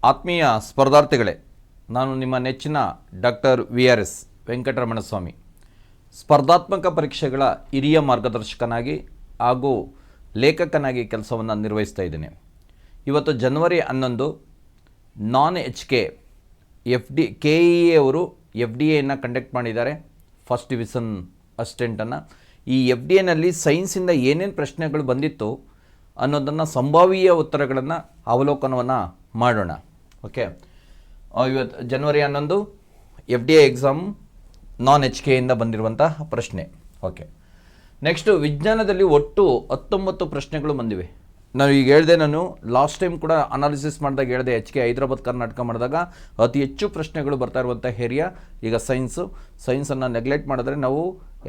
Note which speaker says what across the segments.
Speaker 1: ಆತ್ಮೀಯ ಸ್ಪರ್ಧಾರ್ಥಿಗಳೇ, ನಾನು ನಿಮ್ಮ ನೆಚ್ಚಿನ ಡಾಕ್ಟರ್ VRS ವೆಂಕಟರಮಣ ಸ್ವಾಮಿ, ಸ್ಪರ್ಧಾತ್ಮಕ ಪರೀಕ್ಷೆಗಳ ಹಿರಿಯ ಮಾರ್ಗದರ್ಶಕನಾಗಿ ಹಾಗೂ ಲೇಖಕನಾಗಿ ಕೆಲಸವನ್ನು ನಿರ್ವಹಿಸ್ತಾ ಇದ್ದೇನೆ. ಇವತ್ತು ಜನವರಿ 11 ನಾನ್ HK KEA ಅವರು FDA ಕಂಡಕ್ಟ್ ಮಾಡಿದ್ದಾರೆ. ಫಸ್ಟ್ ಡಿವಿಷನ್ ಅಸಿಸ್ಟೆಂಟನ್ನು. ಈ FDA ಸೈನ್ಸಿಂದ ಏನೇನು ಪ್ರಶ್ನೆಗಳು ಬಂದಿತ್ತು ಅನ್ನೋದನ್ನು ಸಂಭಾವ್ಯ ಉತ್ತರಗಳನ್ನು ಅವಲೋಕನವನ್ನು ಮಾಡೋಣ. ಓಕೆ, ಇವತ್ತು ಜನವರಿ 11 FDA ಎಕ್ಸಾಮ್ ನಾನ್ HK ಇಂದ ಬಂದಿರುವಂತಹ ಪ್ರಶ್ನೆ. ಓಕೆ, ನೆಕ್ಸ್ಟು ವಿಜ್ಞಾನದಲ್ಲಿ ಒಟ್ಟು 19 ಪ್ರಶ್ನೆಗಳು ಬಂದಿವೆ. ನಾನು ಈಗ ಹೇಳಿದೆ, ನಾನು ಲಾಸ್ಟ್ ಟೈಮ್ ಕೂಡ ಅನಾಲಿಸಿಸ್ ಮಾಡಿದಾಗ ಹೇಳಿದೆ, HK ಹೈದರಾಬಾದ್ ಕರ್ನಾಟಕ ಮಾಡಿದಾಗ ಅತಿ ಹೆಚ್ಚು ಪ್ರಶ್ನೆಗಳು ಬರ್ತಾ ಇರುವಂಥ ಏರಿಯಾ ಈಗ ಸೈನ್ಸನ್ನು ನೆಗ್ಲೆಕ್ಟ್ ಮಾಡಿದ್ರೆ ನಾವು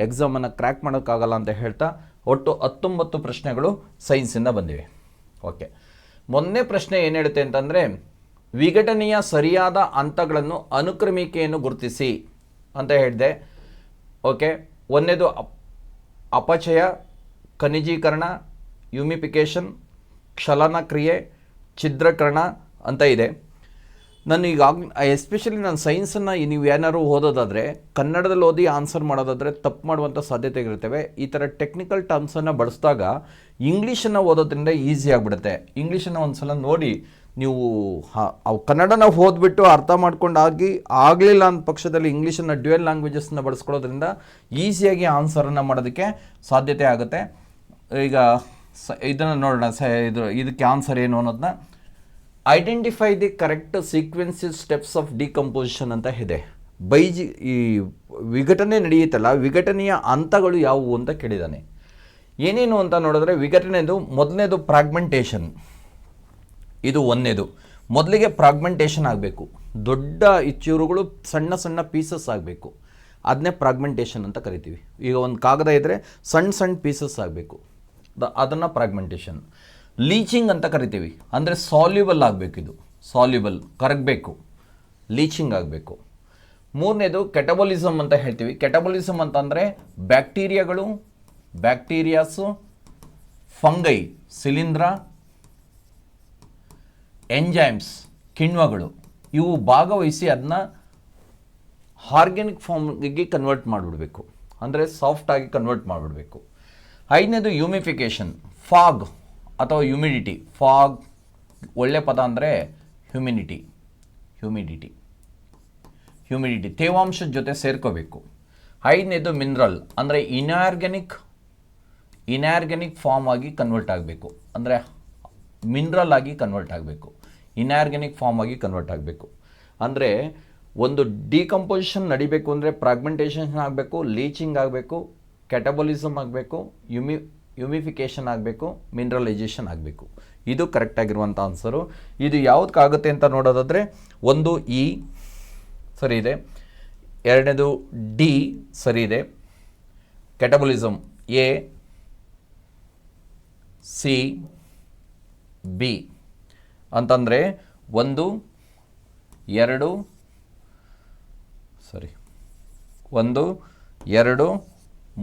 Speaker 1: ಎಕ್ಸಾಮನ್ನು ಕ್ರ್ಯಾಕ್ ಮಾಡೋಕ್ಕಾಗಲ್ಲ ಅಂತ ಹೇಳ್ತಾ ಒಟ್ಟು 19 ಪ್ರಶ್ನೆಗಳು ಸೈನ್ಸಿಂದ ಬಂದಿವೆ. ಓಕೆ, ಮೊನ್ನೆ ಪ್ರಶ್ನೆ ಏನು ಹೇಳುತ್ತೆ ಅಂತಂದರೆ, ವಿಘಟನೆಯ ಸರಿಯಾದ ಹಂತಗಳನ್ನು ಅನುಕ್ರಮಿಕೆಯನ್ನು ಗುರುತಿಸಿ ಅಂತ ಹೇಳಿದೆ. ಓಕೆ, ಒಂದನೇದು ಅಪಚಯ, ಖನಿಜೀಕರಣ, ಯುಮಿಫಿಕೇಷನ್, ಕ್ಷಲನ ಕ್ರಿಯೆ, ಛಿದ್ರಕರಣ ಅಂತ ಇದೆ. ನಾನು ಈಗ ಎಸ್ಪೆಷಲಿ ನಾನು ಸೈನ್ಸನ್ನು ನೀವು ಏನಾದ್ರು ಓದೋದಾದರೆ ಕನ್ನಡದಲ್ಲಿ ಓದಿ ಆನ್ಸರ್ ಮಾಡೋದಾದರೆ ತಪ್ಪು ಮಾಡುವಂಥ ಸಾಧ್ಯತೆಗಳಿರ್ತವೆ. ಈ ಥರ ಟೆಕ್ನಿಕಲ್ ಟರ್ಮ್ಸನ್ನು ಬಳಸಿದಾಗ ಇಂಗ್ಲೀಷನ್ನು ಓದೋದ್ರಿಂದ ಈಸಿ ಆಗಿಬಿಡುತ್ತೆ. ಇಂಗ್ಲೀಷನ್ನು ಒಂದು ಸಲ ನೋಡಿ ನೀವು ಅವು ಕನ್ನಡನ ಓದ್ಬಿಟ್ಟು ಅರ್ಥ ಮಾಡ್ಕೊಂಡು ಆಗಲಿಲ್ಲ ಅಂದ ಪಕ್ಷದಲ್ಲಿ ಇಂಗ್ಲೀಷನ್ನು ಡ್ಯುಯಲ್ ಲ್ಯಾಂಗ್ವೇಜಸ್ನ ಬಳಸ್ಕೊಳ್ಳೋದ್ರಿಂದ ಈಸಿಯಾಗಿ ಆನ್ಸರನ್ನು ಮಾಡೋದಕ್ಕೆ ಸಾಧ್ಯತೆ ಆಗುತ್ತೆ. ಈಗ ಇದನ್ನು ನೋಡೋಣ. ಇದಕ್ಕೆ ಆನ್ಸರ್ ಏನು ಅನ್ನೋದನ್ನ, identify the correct sequential steps of decomposition ಅಂತ ಇದೆ. ಈ ವಿಘಟನೆ ನಡೆಯುತ್ತಲ್ಲ, ವಿಘಟನೆಯ ಹಂತಗಳು ಯಾವುವು ಅಂತ ಕೇಳಿದ್ದಾನೆ. ಏನೇನು ಅಂತ ನೋಡಿದ್ರೆ, ವಿಘಟನೆದು ಮೊದಲನೇದು ಫ್ರಾಗ್ಮೆಂಟೇಷನ್. ಇದು ಒಂದನೇದು. ಮೊದಲಿಗೆ ಫ್ರಾಗ್ಮೆಂಟೇಷನ್ ಆಗಬೇಕು, ದೊಡ್ಡ ಚೂರುಗಳು ಸಣ್ಣ ಸಣ್ಣ ಪೀಸಸ್ ಆಗಬೇಕು, ಅದನ್ನೇ ಫ್ರಾಗ್ಮೆಂಟೇಷನ್ ಅಂತ ಕರಿತೀವಿ. ಈಗ ಒಂದು ಕಾಗದ ಇದ್ದರೆ ಸಣ್ಣ ಸಣ್ಣ ಪೀಸಸ್ ಆಗಬೇಕು, ಅದನ್ನು ಫ್ರಾಗ್ಮೆಂಟೇಷನ್. ಲೀಚಿಂಗ್ ಅಂತ ಕರಿತೀವಿ, ಅಂದರೆ ಸಾಲ್ಯುಬಲ್ ಆಗಬೇಕು, ಇದು ಸಾಲ್ಯುಬಲ್ ಕರಗಬೇಕು, ಲೀಚಿಂಗ್ ಆಗಬೇಕು. ಮೂರನೇದು ಕೆಟಬಲಿಸಮ್ ಅಂತ ಹೇಳ್ತೀವಿ. ಕೆಟಬಲಿಸಮ್ ಅಂತಂದರೆ ಬ್ಯಾಕ್ಟೀರಿಯಾಸು, ಫಂಗೈ, ಶಿಲೀಂಧ್ರ, ಎಂಜೈಮ್ಸ್, ಕಿಣ್ವಗಳು, ಇವು ಭಾಗವಹಿಸಿ ಅದನ್ನ ಆರ್ಗ್ಯಾನಿಕ್ ಫಾರ್ಮ್ಗೆ ಕನ್ವರ್ಟ್ ಮಾಡಿಬಿಡಬೇಕು, ಅಂದರೆ ಸಾಫ್ಟಾಗಿ ಕನ್ವರ್ಟ್ ಮಾಡಿಬಿಡಬೇಕು. ಐದನೇದು ಯುಮಿಫಿಕೇಷನ್, ಫಾಗ್ ಅಥವಾ ಹ್ಯುಮಿಡಿಟಿ. ಫಾಗ್ ಒಳ್ಳೆ ಪದ ಅಂದರೆ ಹ್ಯುಮಿಡಿಟಿ ತೇವಾಂಶದ ಜೊತೆ ಸೇರ್ಕೋಬೇಕು. ಐದನೇದು ಮಿನರಲ್, ಅಂದರೆ ಇನ್ಆರ್ಗ್ಯಾನಿಕ್ ಫಾರ್ಮ್ ಆಗಿ ಕನ್ವರ್ಟ್ ಆಗಬೇಕು, ಅಂದರೆ ಮಿನರಲ್ ಆಗಿ ಕನ್ವರ್ಟ್ ಆಗಬೇಕು, ಇನ್ಆರ್ಗ್ಯಾನಿಕ್ ಫಾರ್ಮ್ ಆಗಿ ಕನ್ವರ್ಟ್ ಆಗಬೇಕು. ಅಂದರೆ ಒಂದು ಡಿಕಂಪೋಸಿಷನ್ ನಡಿಬೇಕು ಅಂದರೆ ಫ್ರಾಗ್ಮೆಂಟೇಷನ್ ಆಗಬೇಕು, ಲೀಚಿಂಗ್ ಆಗಬೇಕು, ಕ್ಯಾಟಬಲಿಸಮ್ ಆಗಬೇಕು, ಯುಮಿಫಿಕೇಷನ್ ಆಗಬೇಕು, ಮಿನರಲೈಜೇಷನ್ ಆಗಬೇಕು. ಇದು ಕರೆಕ್ಟಾಗಿರುವಂಥ ಆನ್ಸರು. ಇದು ಯಾವುದಕ್ಕಾಗುತ್ತೆ ಅಂತ ನೋಡೋದಾದರೆ, ಒಂದು ಇ ಸರಿ ಇದೆ, ಎರಡನೇದು ಡಿ ಸರಿ ಇದೆ, ಕ್ಯಾಟಬಲಿಸಮ್ ಎ, ಸಿ, ಬಿ ಅಂತಂದರೆ 1 2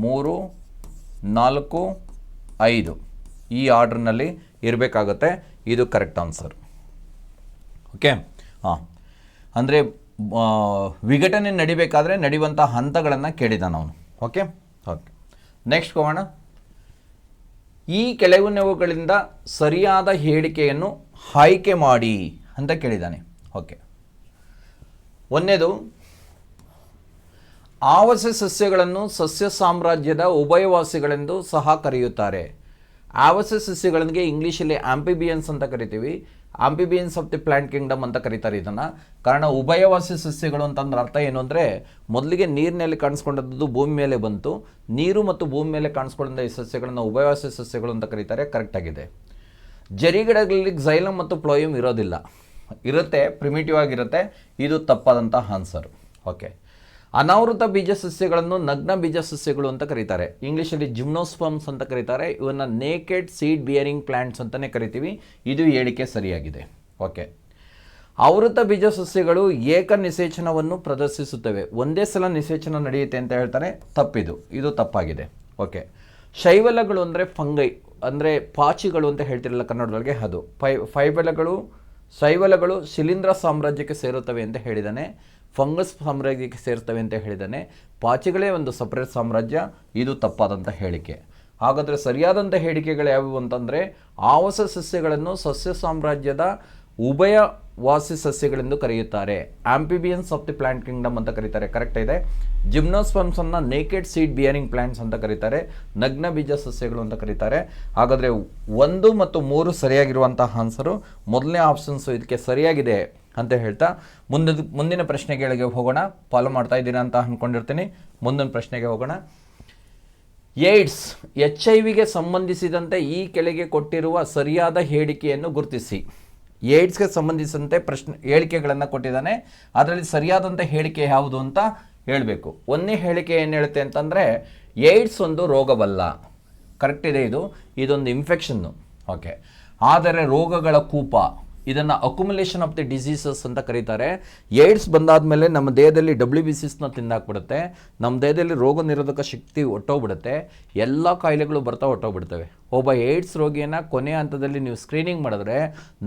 Speaker 1: 3 4 5 ಈ ಆರ್ಡ್ರ್ನಲ್ಲಿ ಇರಬೇಕಾಗುತ್ತೆ. ಇದು ಕರೆಕ್ಟ್ ಆನ್ಸರ್. ಓಕೆ, ಹಾಂ, ಅಂದರೆ ವಿಘಟನೆ ನಡಿಬೇಕಾದ್ರೆ ನಡೆಯುವಂಥ ಹಂತಗಳನ್ನು ಕೇಳಿದ್ದಾನೆ ಅವನು. ಓಕೆ, ನೆಕ್ಸ್ಟ್ ಹೋಗೋಣ. ಈ ಕೆಳಗಿನವುಗಳಿಂದ ಸರಿಯಾದ ಹೇಳಿಕೆಯನ್ನು ಆಯ್ಕೆ ಮಾಡಿ ಅಂತ ಕೇಳಿದ್ದಾನೆ. ಓಕೆ, ಒಂದನೇದು, ಆವಾಸ ಸಸ್ಯಗಳನ್ನು ಸಸ್ಯ ಸಾಮ್ರಾಜ್ಯದ ಉಭಯವಾಸಿಗಳೆಂದು ಸಹ ಕರೆಯುತ್ತಾರೆ. ಆವಾಸ ಸಸ್ಯಗಳಿಗೆ ಇಂಗ್ಲೀಷಲ್ಲಿ ಆಂಪಿಬಿಯನ್ಸ್ ಅಂತ ಕರಿತೀವಿ. Amphibians of the plant Kingdom ಅಂತ ಕರೀತಾರೆ ಇದನ್ನು. ಕಾರಣ ಉಭಯವಾಸಿ ಸಸ್ಯಗಳು ಅಂತಂದ್ರೆ ಅರ್ಥ ಏನು ಅಂದರೆ, ಮೊದಲಿಗೆ ನೀರಿನಲ್ಲಿ ಕಾಣಿಸ್ಕೊಂಡದ್ದು ಭೂಮಿ ಮೇಲೆ ಬಂತು, ನೀರು ಮತ್ತು ಭೂಮಿ ಮೇಲೆ ಕಾಣಿಸ್ಕೊಂಡ ಈ ಸಸ್ಯಗಳನ್ನು ಉಭಯವಾಸಿ ಸಸ್ಯಗಳು ಅಂತ ಕರೀತಾರೆ. ಕರೆಕ್ಟಾಗಿದೆ. ಜರಿಗಿಡಗಳಲ್ಲಿ ಝೈಲಮ್ ಮತ್ತು ಫ್ಲೋಯಮ್ ಇರೋದಿಲ್ಲ, ಇರುತ್ತೆ, ಪ್ರಿಮಿಟಿವ್ ಆಗಿರುತ್ತೆ. ಇದು ತಪ್ಪಾದಂಥ ಆನ್ಸರ್. ಓಕೆ, ಅನಾವೃತ ಬೀಜ ಸಸ್ಯಗಳನ್ನು ನಗ್ನ ಬೀಜ ಸಸ್ಯಗಳು ಅಂತ ಕರೀತಾರೆ. ಇಂಗ್ಲೀಷಲ್ಲಿ ಜಿಮ್ನೋಸ್ಪರ್ಮ್ಸ್ ಅಂತ ಕರೀತಾರೆ. ಇವನ್ನ ನೇಕೆಡ್ ಸೀಡ್ ಬಿಯರಿಂಗ್ ಪ್ಲಾಂಟ್ಸ್ ಅಂತಲೇ ಕರಿತೀವಿ. ಇದು ಹೇಳಿಕೆ ಸರಿಯಾಗಿದೆ. ಓಕೆ, ಆವೃತ ಬೀಜ ಸಸ್ಯಗಳು ಏಕ ನಿಷೇಚನವನ್ನು ಪ್ರದರ್ಶಿಸುತ್ತವೆ, ಒಂದೇ ಸಲ ನಿಷೇಚನ ನಡೆಯುತ್ತೆ ಅಂತ ಹೇಳ್ತಾರೆ. ತಪ್ಪಿದು, ಇದು ತಪ್ಪಾಗಿದೆ. ಓಕೆ, ಶೈವಲಗಳು ಅಂದರೆ ಫಂಗೈ, ಅಂದರೆ ಪಾಚಿಗಳು ಅಂತ ಹೇಳ್ತಿರಲ್ಲ ಕನ್ನಡದೊಳಗೆ, ಅದು ಫೈಬೆಲಗಳು ಶೈವಲಗಳು ಶಿಲೀಂಧ್ರ ಸಾಮ್ರಾಜ್ಯಕ್ಕೆ ಸೇರುತ್ತವೆ ಅಂತ ಹೇಳಿದ್ದಾನೆ, ಫಂಗಸ್ ಸಾಮ್ರಾಜ್ಯಕ್ಕೆ ಸೇರ್ತವೆ ಅಂತ ಹೇಳಿದ್ದಾನೆ, ಪಾಚಿಗಳೇ ಒಂದು ಸಪರೇಟ್ ಸಾಮ್ರಾಜ್ಯ. ಇದು ತಪ್ಪಾದಂಥ ಹೇಳಿಕೆ. ಹಾಗಾದರೆ ಸರಿಯಾದಂಥ ಹೇಳಿಕೆಗಳು ಯಾವುವು ಅಂತಂದರೆ, ಆವಾಸ ಸಸ್ಯಗಳನ್ನು ಸಸ್ಯ ಸಾಮ್ರಾಜ್ಯದ ಉಭಯವಾಸಿ ಸಸ್ಯಗಳೆಂದು ಕರೆಯುತ್ತಾರೆ. Amphibians of the plant Kingdom ಅಂತ ಕರೀತಾರೆ, ಕರೆಕ್ಟ್ ಇದೆ. ಜಿಮ್ನೋಸ್ಪರ್ಮ್ಸನ್ನು ನೇಕೆಡ್ ಸೀಡ್ ಬಿಯರಿಂಗ್ ಪ್ಲಾಂಟ್ಸ್ ಅಂತ ಕರೀತಾರೆ, ನಗ್ನ ಬೀಜ ಸಸ್ಯಗಳು ಅಂತ ಕರೀತಾರೆ. ಹಾಗಾದರೆ 1 ಮತ್ತು 3 ಸರಿಯಾಗಿರುವಂತಹ ಆನ್ಸರು ಮೊದಲನೇ ಆಪ್ಷನ್ಸು ಇದಕ್ಕೆ ಸರಿಯಾಗಿದೆ ಅಂತ ಹೇಳ್ತಾ ಮುಂದಿನ ಪ್ರಶ್ನೆಗಳಿಗೆ ಹೋಗೋಣ. ಫಾಲೋ ಮಾಡ್ತಾ ಇದ್ದೀರಾ ಅಂತ ಅಂದ್ಕೊಂಡಿರ್ತೀನಿ. ಮುಂದಿನ ಪ್ರಶ್ನೆಗೆ ಹೋಗೋಣ. ಏಡ್ಸ್ HIV ಸಂಬಂಧಿಸಿದಂತೆ ಈ ಕೆಳಗೆ ಕೊಟ್ಟಿರುವ ಸರಿಯಾದ ಹೇಳಿಕೆಯನ್ನು ಗುರುತಿಸಿ. ಏಡ್ಸ್ಗೆ ಸಂಬಂಧಿಸಿದಂತೆ ಹೇಳಿಕೆಗಳನ್ನು ಕೊಟ್ಟಿದ್ದಾನೆ, ಅದರಲ್ಲಿ ಸರಿಯಾದಂಥ ಹೇಳಿಕೆ ಯಾವುದು ಅಂತ ಹೇಳಬೇಕು. ಒಂದನೇ ಹೇಳಿಕೆ ಏನು ಹೇಳುತ್ತೆ ಅಂತಂದರೆ, ಏಡ್ಸ್ ಒಂದು ರೋಗವಲ್ಲ, ಕರೆಕ್ಟ್ ಇದೆ. ಇದೊಂದು ಇನ್ಫೆಕ್ಷನ್ನು, ಓಕೆ. ಆದರೆ ರೋಗಗಳ ಕೂಪ, ಇದನ್ನು ಅಕ್ಯುಮುಲೇಷನ್ ಆಫ್ ದಿ ಡಿಸೀಸಸ್ ಅಂತ ಕರೀತಾರೆ. ಏಡ್ಸ್ ಬಂದಾದಮೇಲೆ ನಮ್ಮ ದೇಹದಲ್ಲಿ WBCsನ ತಿಂದಾಕ್ಬಿಡುತ್ತೆ, ನಮ್ಮ ದೇಹದಲ್ಲಿ ರೋಗ ನಿರೋಧಕ ಶಕ್ತಿ ಹೊಟ್ಟೋಗ್ಬಿಡುತ್ತೆ, ಎಲ್ಲ ಕಾಯಿಲೆಗಳು ಹೊಟ್ಟೋಗ್ಬಿಡ್ತವೆ. ಒಬ್ಬ ಏಡ್ಸ್ ರೋಗಿಯನ್ನು ಕೊನೆಯ ಹಂತದಲ್ಲಿ ನೀವು ಸ್ಕ್ರೀನಿಂಗ್ ಮಾಡಿದ್ರೆ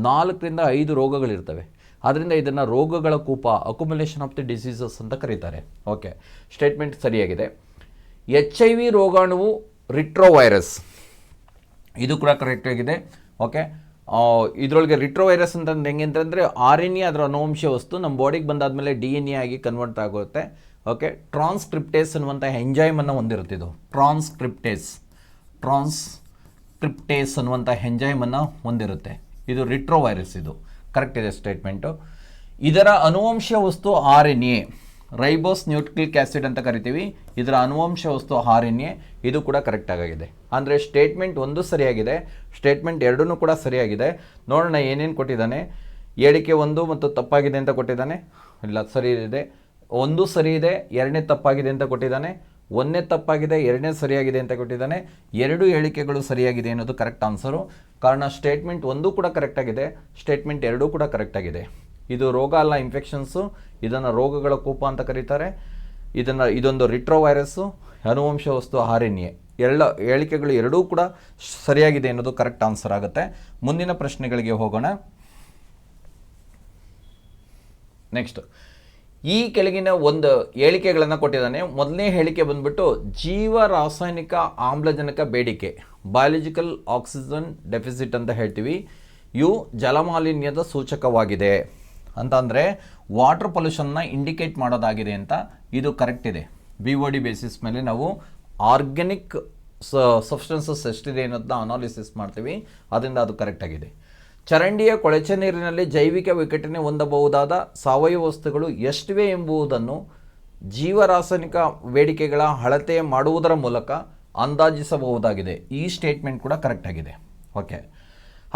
Speaker 1: 4 ರಿಂದ 5 ರೋಗಗಳಿರ್ತವೆ. ಆದ್ದರಿಂದ ಇದನ್ನು ರೋಗಗಳ ಕೂಪ, ಅಕ್ಯುಮುಲೇಷನ್ ಆಫ್ ದಿ ಡಿಸೀಸಸ್ ಅಂತ ಕರೀತಾರೆ. ಓಕೆ, ಸ್ಟೇಟ್ಮೆಂಟ್ ಸರಿಯಾಗಿದೆ. HIV ರೋಗಾಣುವು ರಿಟ್ರೋವೈರಸ್, ಇದು ಕೂಡ ಕರೆಕ್ಟ್ ಆಗಿದೆ. ಓಕೆ, ಇದರೊಳಗೆ ರಿಟ್ರೋವೈರಸ್ ಅಂತಂದ್ರೆ ಹೆಂಗೆ ಅಂತಂದರೆ, RNA ಅದರ ಅನುವಂಶ ವಸ್ತು ನಮ್ಮ ಬಾಡಿಗೆ ಬಂದಾದಮೇಲೆ DNA ಆಗಿ ಕನ್ವರ್ಟ್ ಆಗುತ್ತೆ. ಓಕೆ, ಟ್ರಾನ್ಸ್ಕ್ರಿಪ್ಟೇಸ್ ಅನ್ನುವಂಥ ಎಂಜೈಮನ್ನು ಹೊಂದಿರುತ್ತೆ. ಇದು ಟ್ರಾನ್ಸ್ಕ್ರಿಪ್ಟೇಸ್ ಅನ್ನುವಂಥ ಎಂಜೈಮನ್ನು ಹೊಂದಿರುತ್ತೆ. ಇದು ರಿಟ್ರೋವೈರಸ್, ಇದು ಕರೆಕ್ಟ್ ಇದೆ ಸ್ಟೇಟ್ಮೆಂಟು. ಇದರ ಅನುವಂಶ ವಸ್ತು RNA, ರೈಬೋಸ್ ನ್ಯೂಕ್ಲಿಕ್ ಆ್ಯಸಿಡ್ ಅಂತ ಕರಿತೀವಿ. ಇದರ ಅನುವಂಶ ವಸ್ತು RNA, ಇದು ಕೂಡ ಕರೆಕ್ಟ್ ಆಗಿದೆ. ಅಂದರೆ ಸ್ಟೇಟ್ಮೆಂಟ್ 1 ಸರಿಯಾಗಿದೆ, ಸ್ಟೇಟ್ಮೆಂಟ್ 2 ಕೂಡ ಸರಿಯಾಗಿದೆ. ನೋಡೋಣ ಏನೇನು ಕೊಟ್ಟಿದ್ದಾನೆ. ಹೇಳಿಕೆ 1 ಮತ್ತು ತಪ್ಪಾಗಿದೆ ಅಂತ ಕೊಟ್ಟಿದ್ದಾನೆ, ಇಲ್ಲ ಸರಿ ಇದೆ. 1 ಸರಿ ಇದೆ, 2ನೇ ತಪ್ಪಾಗಿದೆ ಅಂತ ಕೊಟ್ಟಿದ್ದಾನೆ. 1ನೇ ತಪ್ಪಾಗಿದೆ, 2ನೇ ಸರಿಯಾಗಿದೆ ಅಂತ ಕೊಟ್ಟಿದ್ದಾನೆ. 2 ಹೇಳಿಕೆಗಳು ಸರಿಯಾಗಿದೆ ಅನ್ನೋದು ಕರೆಕ್ಟ್ ಆನ್ಸರು. ಕಾರಣ ಸ್ಟೇಟ್ಮೆಂಟ್ 1 ಕೂಡ ಕರೆಕ್ಟ್ ಆಗಿದೆ, ಸ್ಟೇಟ್ಮೆಂಟ್ 2 ಕೂಡ ಕರೆಕ್ಟ್ ಆಗಿದೆ. ಇದು ರೋಗ ಅಲ್ಲ, ಇನ್ಫೆಕ್ಷನ್ಸು. ಇದನ್ನು ರೋಗಗಳ ಕೂಪ ಅಂತ ಕರೀತಾರೆ. ಇದೊಂದು ರಿಟ್ರೋವೈರಸ್ಸು, ಅನುವಂಶ ವಸ್ತು RNA. ಎಲ್ಲ ಹೇಳಿಕೆಗಳು 2 ಕೂಡ ಸರಿಯಾಗಿದೆ ಅನ್ನೋದು ಕರೆಕ್ಟ್ ಆನ್ಸರ್ ಆಗುತ್ತೆ. ಮುಂದಿನ ಪ್ರಶ್ನೆಗಳಿಗೆ ಹೋಗೋಣ. ನೆಕ್ಸ್ಟ್, ಈ ಕೆಳಗಿನ ಒಂದು ಹೇಳಿಕೆಗಳನ್ನು ಕೊಟ್ಟಿದ್ದಾನೆ. ಮೊದಲನೇ ಹೇಳಿಕೆ ಬಂದ್ಬಿಟ್ಟು ಜೀವ ರಾಸಾಯನಿಕ ಆಮ್ಲಜನಕ ಬೇಡಿಕೆ, ಬಯಾಲಜಿಕಲ್ ಆಕ್ಸಿಜನ್ ಡೆಫಿಸಿಟ್ ಅಂತ ಹೇಳ್ತೀವಿ. ಇವು ಜಲಮಾಲಿನ್ಯದ ಸೂಚಕವಾಗಿದೆ ಅಂತ, ಅಂದರೆ ವಾಟರ್ ಪೊಲ್ಯೂಷನ್ನ ಇಂಡಿಕೇಟ್ ಮಾಡೋದಾಗಿದೆ ಅಂತ. ಇದು ಕರೆಕ್ಟ್ ಇದೆ. BOD ಬೇಸಿಸ್ ಮೇಲೆ ನಾವು ಆರ್ಗ್ಯಾನಿಕ್ ಸಬ್ಸ್ಟೆನ್ಸಸ್ ಎಷ್ಟಿದೆ ಅನ್ನೋದನ್ನ ಅನಾಲಿಸಿಸ್ ಮಾಡ್ತೀವಿ, ಅದರಿಂದ ಅದು ಕರೆಕ್ಟ್ ಆಗಿದೆ. ಚರಂಡಿಯ ಕೊಳಚೆ ನೀರಿನಲ್ಲಿ ಜೈವಿಕ ವಿಘಟನೆ ಹೊಂದಬಹುದಾದ ಸಾವಯವ ವಸ್ತುಗಳು ಎಷ್ಟಿವೆ ಎಂಬುದನ್ನು ಜೀವರಾಸಾಯನಿಕ ಬೇಡಿಕೆಗಳ ಅಳತೆ ಮಾಡುವುದರ ಮೂಲಕ ಅಂದಾಜಿಸಬಹುದಾಗಿದೆ. ಈ ಸ್ಟೇಟ್ಮೆಂಟ್ ಕೂಡ ಕರೆಕ್ಟ್ ಆಗಿದೆ. ಓಕೆ,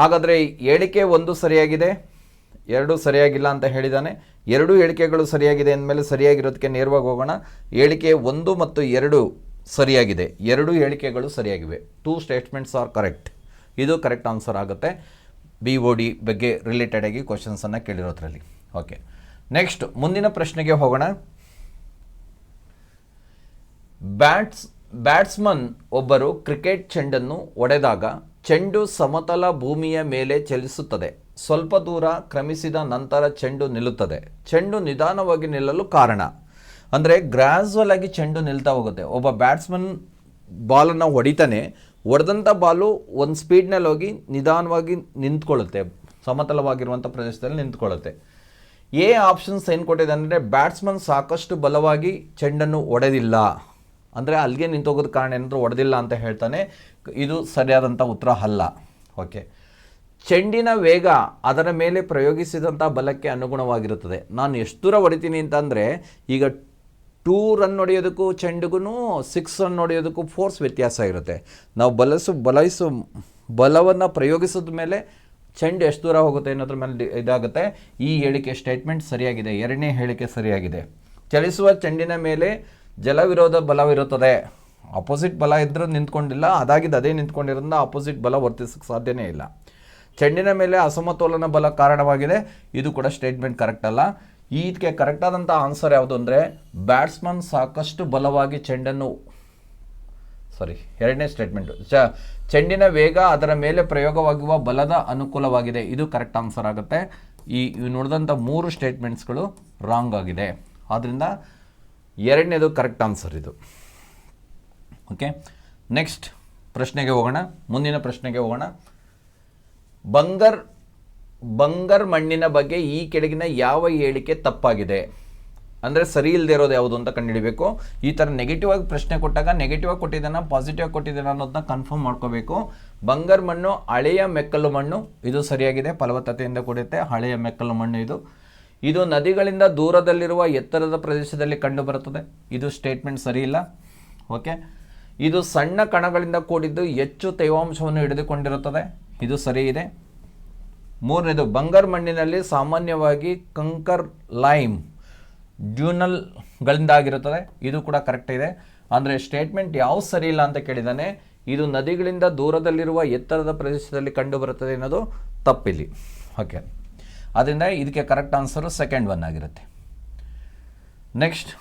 Speaker 1: ಹಾಗಾದರೆ ಹೇಳಿಕೆ 1 ಸರಿಯಾಗಿದೆ, 2 ಸರಿಯಾಗಿಲ್ಲ ಅಂತ ಹೇಳಿದ್ದಾನೆ. 2 ಹೇಳಿಕೆಗಳು ಸರಿಯಾಗಿದೆ ಅಂದಮೇಲೆ ಸರಿಯಾಗಿರೋದಕ್ಕೆ ನೇರವಾಗಿ ಹೋಗೋಣ. ಹೇಳಿಕೆ 1 ಮತ್ತು 2 ಸರಿಯಾಗಿದೆ, 2 ಹೇಳಿಕೆಗಳು ಸರಿಯಾಗಿವೆ. 2 ಸ್ಟೇಟ್ಮೆಂಟ್ಸ್ ಆರ್ ಕರೆಕ್ಟ್. ಇದು ಕರೆಕ್ಟ್ ಆನ್ಸರ್ ಆಗುತ್ತೆ. BOD ಬಗ್ಗೆ ರಿಲೇಟೆಡ್ ಆಗಿ ಕ್ವಶನ್ಸನ್ನು ಕೇಳಿರೋದ್ರಲ್ಲಿ. ಓಕೆ, ನೆಕ್ಸ್ಟ್ ಮುಂದಿನ ಪ್ರಶ್ನೆಗೆ ಹೋಗೋಣ. ಬ್ಯಾಟ್ಸ್ಮನ್ ಒಬ್ಬರು ಕ್ರಿಕೆಟ್ ಚೆಂಡನ್ನು ಹೊಡೆದಾಗ ಚೆಂಡು ಸಮತಲ ಭೂಮಿಯ ಮೇಲೆ ಚಲಿಸುತ್ತದೆ. ಸ್ವಲ್ಪ ದೂರ ಕ್ರಮಿಸಿದ ನಂತರ ಚೆಂಡು ನಿಲ್ಲುತ್ತದೆ. ಚೆಂಡು ನಿಧಾನವಾಗಿ ನಿಲ್ಲಲು ಕಾರಣ ಅಂದರೆ ಗ್ರ್ಯಾಜುವಲ್ ಆಗಿ ಚೆಂಡು ನಿಲ್ತಾ ಹೋಗುತ್ತೆ. ಒಬ್ಬ ಬ್ಯಾಟ್ಸ್ಮನ್ ಬಾಲನ್ನು ಹೊಡಿತಾನೆ, ಹೊಡೆದಂಥ ಬಾಲು ಒಂದು ಸ್ಪೀಡ್ನಲ್ಲಿ ಹೋಗಿ ನಿಧಾನವಾಗಿ ನಿಂತ್ಕೊಳ್ಳುತ್ತೆ, ಸಮತಲವಾಗಿರುವಂಥ ಪ್ರದೇಶದಲ್ಲಿ ನಿಂತ್ಕೊಳ್ಳುತ್ತೆ. ಆಪ್ಷನ್ಸ್ ಏನು ಕೊಟ್ಟಿದೆ ಅಂದರೆ, ಬ್ಯಾಟ್ಸ್ಮನ್ ಸಾಕಷ್ಟು ಬಲವಾಗಿ ಚೆಂಡನ್ನು ಹೊಡೆದಿಲ್ಲ, ಅಂದರೆ ಅಲ್ಲಿಗೆ ನಿಂತೋಗೋದ ಕಾರಣ ಏನಾದರೂ ಹೊಡೆದಿಲ್ಲ ಅಂತ ಹೇಳ್ತಾನೆ. ಇದು ಸರಿಯಾದಂಥ ಉತ್ತರ ಅಲ್ಲ. ಓಕೆ, ಚೆಂಡಿನ ವೇಗ ಅದರ ಮೇಲೆ ಪ್ರಯೋಗಿಸಿದಂಥ ಬಲಕ್ಕೆ ಅನುಗುಣವಾಗಿರುತ್ತದೆ. ನಾನು ಎಷ್ಟು ದೂರ ಹೊಡಿತೀನಿ ಅಂತಂದರೆ, ಈಗ 2 ರನ್ ಹೊಡೆಯೋದಕ್ಕೂ ಚೆಂಡಿಗೂ 6 ರನ್ ಹೊಡೆಯೋದಕ್ಕೂ ಫೋರ್ಸ್ ವ್ಯತ್ಯಾಸ ಇರುತ್ತೆ. ನಾವು ಬಲವನ್ನು ಪ್ರಯೋಗಿಸಿದ ಮೇಲೆ ಚೆಂಡು ಎಷ್ಟು ದೂರ ಹೋಗುತ್ತೆ ಅನ್ನೋದ್ರ ಮೇಲೆ ಇದಾಗುತ್ತೆ. ಈ ಹೇಳಿಕೆ ಸ್ಟೇಟ್ಮೆಂಟ್ ಸರಿಯಾಗಿದೆ, 2ನೇ ಹೇಳಿಕೆ ಸರಿಯಾಗಿದೆ. ಚಲಿಸುವ ಚೆಂಡಿನ ಮೇಲೆ ಜಲವಿರೋಧ ಬಲವಿರುತ್ತದೆ. ಅಪೋಸಿಟ್ ಬಲ ಇದ್ರೂ ನಿಂತ್ಕೊಂಡಿಲ್ಲ, ಅದಾಗಿದ್ದು ಅದೇ ನಿಂತ್ಕೊಂಡಿರೋದ್ರಿಂದ ಅಪೋಸಿಟ್ ಬಲ ವರ್ತಿಸೋಕ್ಕೆ ಸಾಧ್ಯನೇ ಇಲ್ಲ. ಚೆಂಡಿನ ಮೇಲೆ ಅಸಮತೋಲನ ಬಲ ಕಾರಣವಾಗಿದೆ. ಇದು ಕೂಡ ಸ್ಟೇಟ್ಮೆಂಟ್ ಕರೆಕ್ಟ್ ಅಲ್ಲ. ಇದಕ್ಕೆ ಕರೆಕ್ಟಾದಂಥ ಆನ್ಸರ್ ಯಾವುದು ಅಂದರೆ, ಬ್ಯಾಟ್ಸ್ಮನ್ ಸಾಕಷ್ಟು ಬಲವಾಗಿ ಚೆಂಡನ್ನು, ಸಾರಿ 2ನೇ ಸ್ಟೇಟ್ಮೆಂಟು, ಚೆಂಡಿನ ವೇಗ ಅದರ ಮೇಲೆ ಪ್ರಯೋಗವಾಗುವ ಬಲದ ಅನುಕೂಲವಾಗಿದೆ. ಇದು ಕರೆಕ್ಟ್ ಆನ್ಸರ್ ಆಗುತ್ತೆ. ಈ ನೋಡಿದಂಥ 3 ಸ್ಟೇಟ್ಮೆಂಟ್ಸ್ಗಳು ರಾಂಗ್ ಆಗಿದೆ. ಆದ್ದರಿಂದ ಎರಡನೇದು ಕರೆಕ್ಟ್ ಆನ್ಸರ್ ಇದು. ಓಕೆ, ನೆಕ್ಸ್ಟ್ ಪ್ರಶ್ನೆಗೆ ಹೋಗೋಣ. ಮುಂದಿನ ಪ್ರಶ್ನೆಗೆ ಹೋಗೋಣ. ಬಂಗರ್ ಮಣ್ಣಿನ ಬಗ್ಗೆ ಈ ಕೆಳಗಿನ ಯಾವ ಹೇಳಿಕೆ ತಪ್ಪಾಗಿದೆ? ಅಂದರೆ ಸರಿ ಇಲ್ಲದೆ ಇರೋದು ಯಾವುದು ಅಂತ ಕಂಡುಹಿಡಬೇಕು. ಈ ಥರ ನೆಗೆಟಿವ್ ಆಗಿ ಪ್ರಶ್ನೆ ಕೊಟ್ಟಾಗ ನೆಗೆಟಿವ್ ಆಗಿ ಕೊಟ್ಟಿದ್ದಾನ ಪಾಸಿಟಿವ್ ಆಗಿ ಕೊಟ್ಟಿದ್ದಾನ ಅನ್ನೋದನ್ನ ಕನ್ಫರ್ಮ್ ಮಾಡ್ಕೋಬೇಕು. ಬಂಗರ್ ಮಣ್ಣು ಹಳೆಯ ಮೆಕ್ಕಲು ಮಣ್ಣು, ಇದು ಸರಿಯಾಗಿದೆ, ಫಲವತ್ತತೆಯಿಂದ ಕೂಡುತ್ತೆ. ಹಳೆಯ ಮೆಕ್ಕಲು ಮಣ್ಣು ಇದು ನದಿಗಳಿಂದ ದೂರದಲ್ಲಿರುವ ಎತ್ತರದ ಪ್ರದೇಶದಲ್ಲಿ ಕಂಡುಬರುತ್ತದೆ. ಇದು ಸ್ಟೇಟ್ಮೆಂಟ್ ಸರಿ ಇಲ್ಲ. ಓಕೆ, ಇದು ಸಣ್ಣ ಕಣಗಳಿಂದ ಕೂಡಿದ್ದು ಹೆಚ್ಚು ತೇವಾಂಶವನ್ನು ಹಿಡಿದುಕೊಂಡಿರುತ್ತದೆ. ಇದು ಸರಿ ಇದೆ. ಮೂರನೇದು, ಬಂಗರ್ ಮಣ್ಣಿನಲ್ಲಿ ಸಾಮಾನ್ಯವಾಗಿ ಕಂಕರ್ ಲೈಮ್ ಡ್ಯೂನಲ್ಗಳಿಂದಾಗಿರುತ್ತದೆ. ಇದು ಕೂಡ ಕರೆಕ್ಟ್ ಇದೆ. ಅಂದರೆ ಸ್ಟೇಟ್ಮೆಂಟ್ ಯಾವ ಸರಿ ಇಲ್ಲ ಅಂತ ಕೇಳಿದ್ದಾನೆ. ಇದು ನದಿಗಳಿಂದ ದೂರದಲ್ಲಿರುವ ಎತ್ತರದ ಪ್ರದೇಶದಲ್ಲಿ ಕಂಡುಬರುತ್ತದೆ ಅನ್ನೋದು ತಪ್ಪಿಲ್ಲಿ. ಓಕೆ, ಅದರಿಂದ ಇದಕ್ಕೆ ಕರೆಕ್ಟ್ ಆನ್ಸರು ಸೆಕೆಂಡ್ ಒನ್ ಆಗಿರುತ್ತೆ. ನೆಕ್ಸ್ಟ್,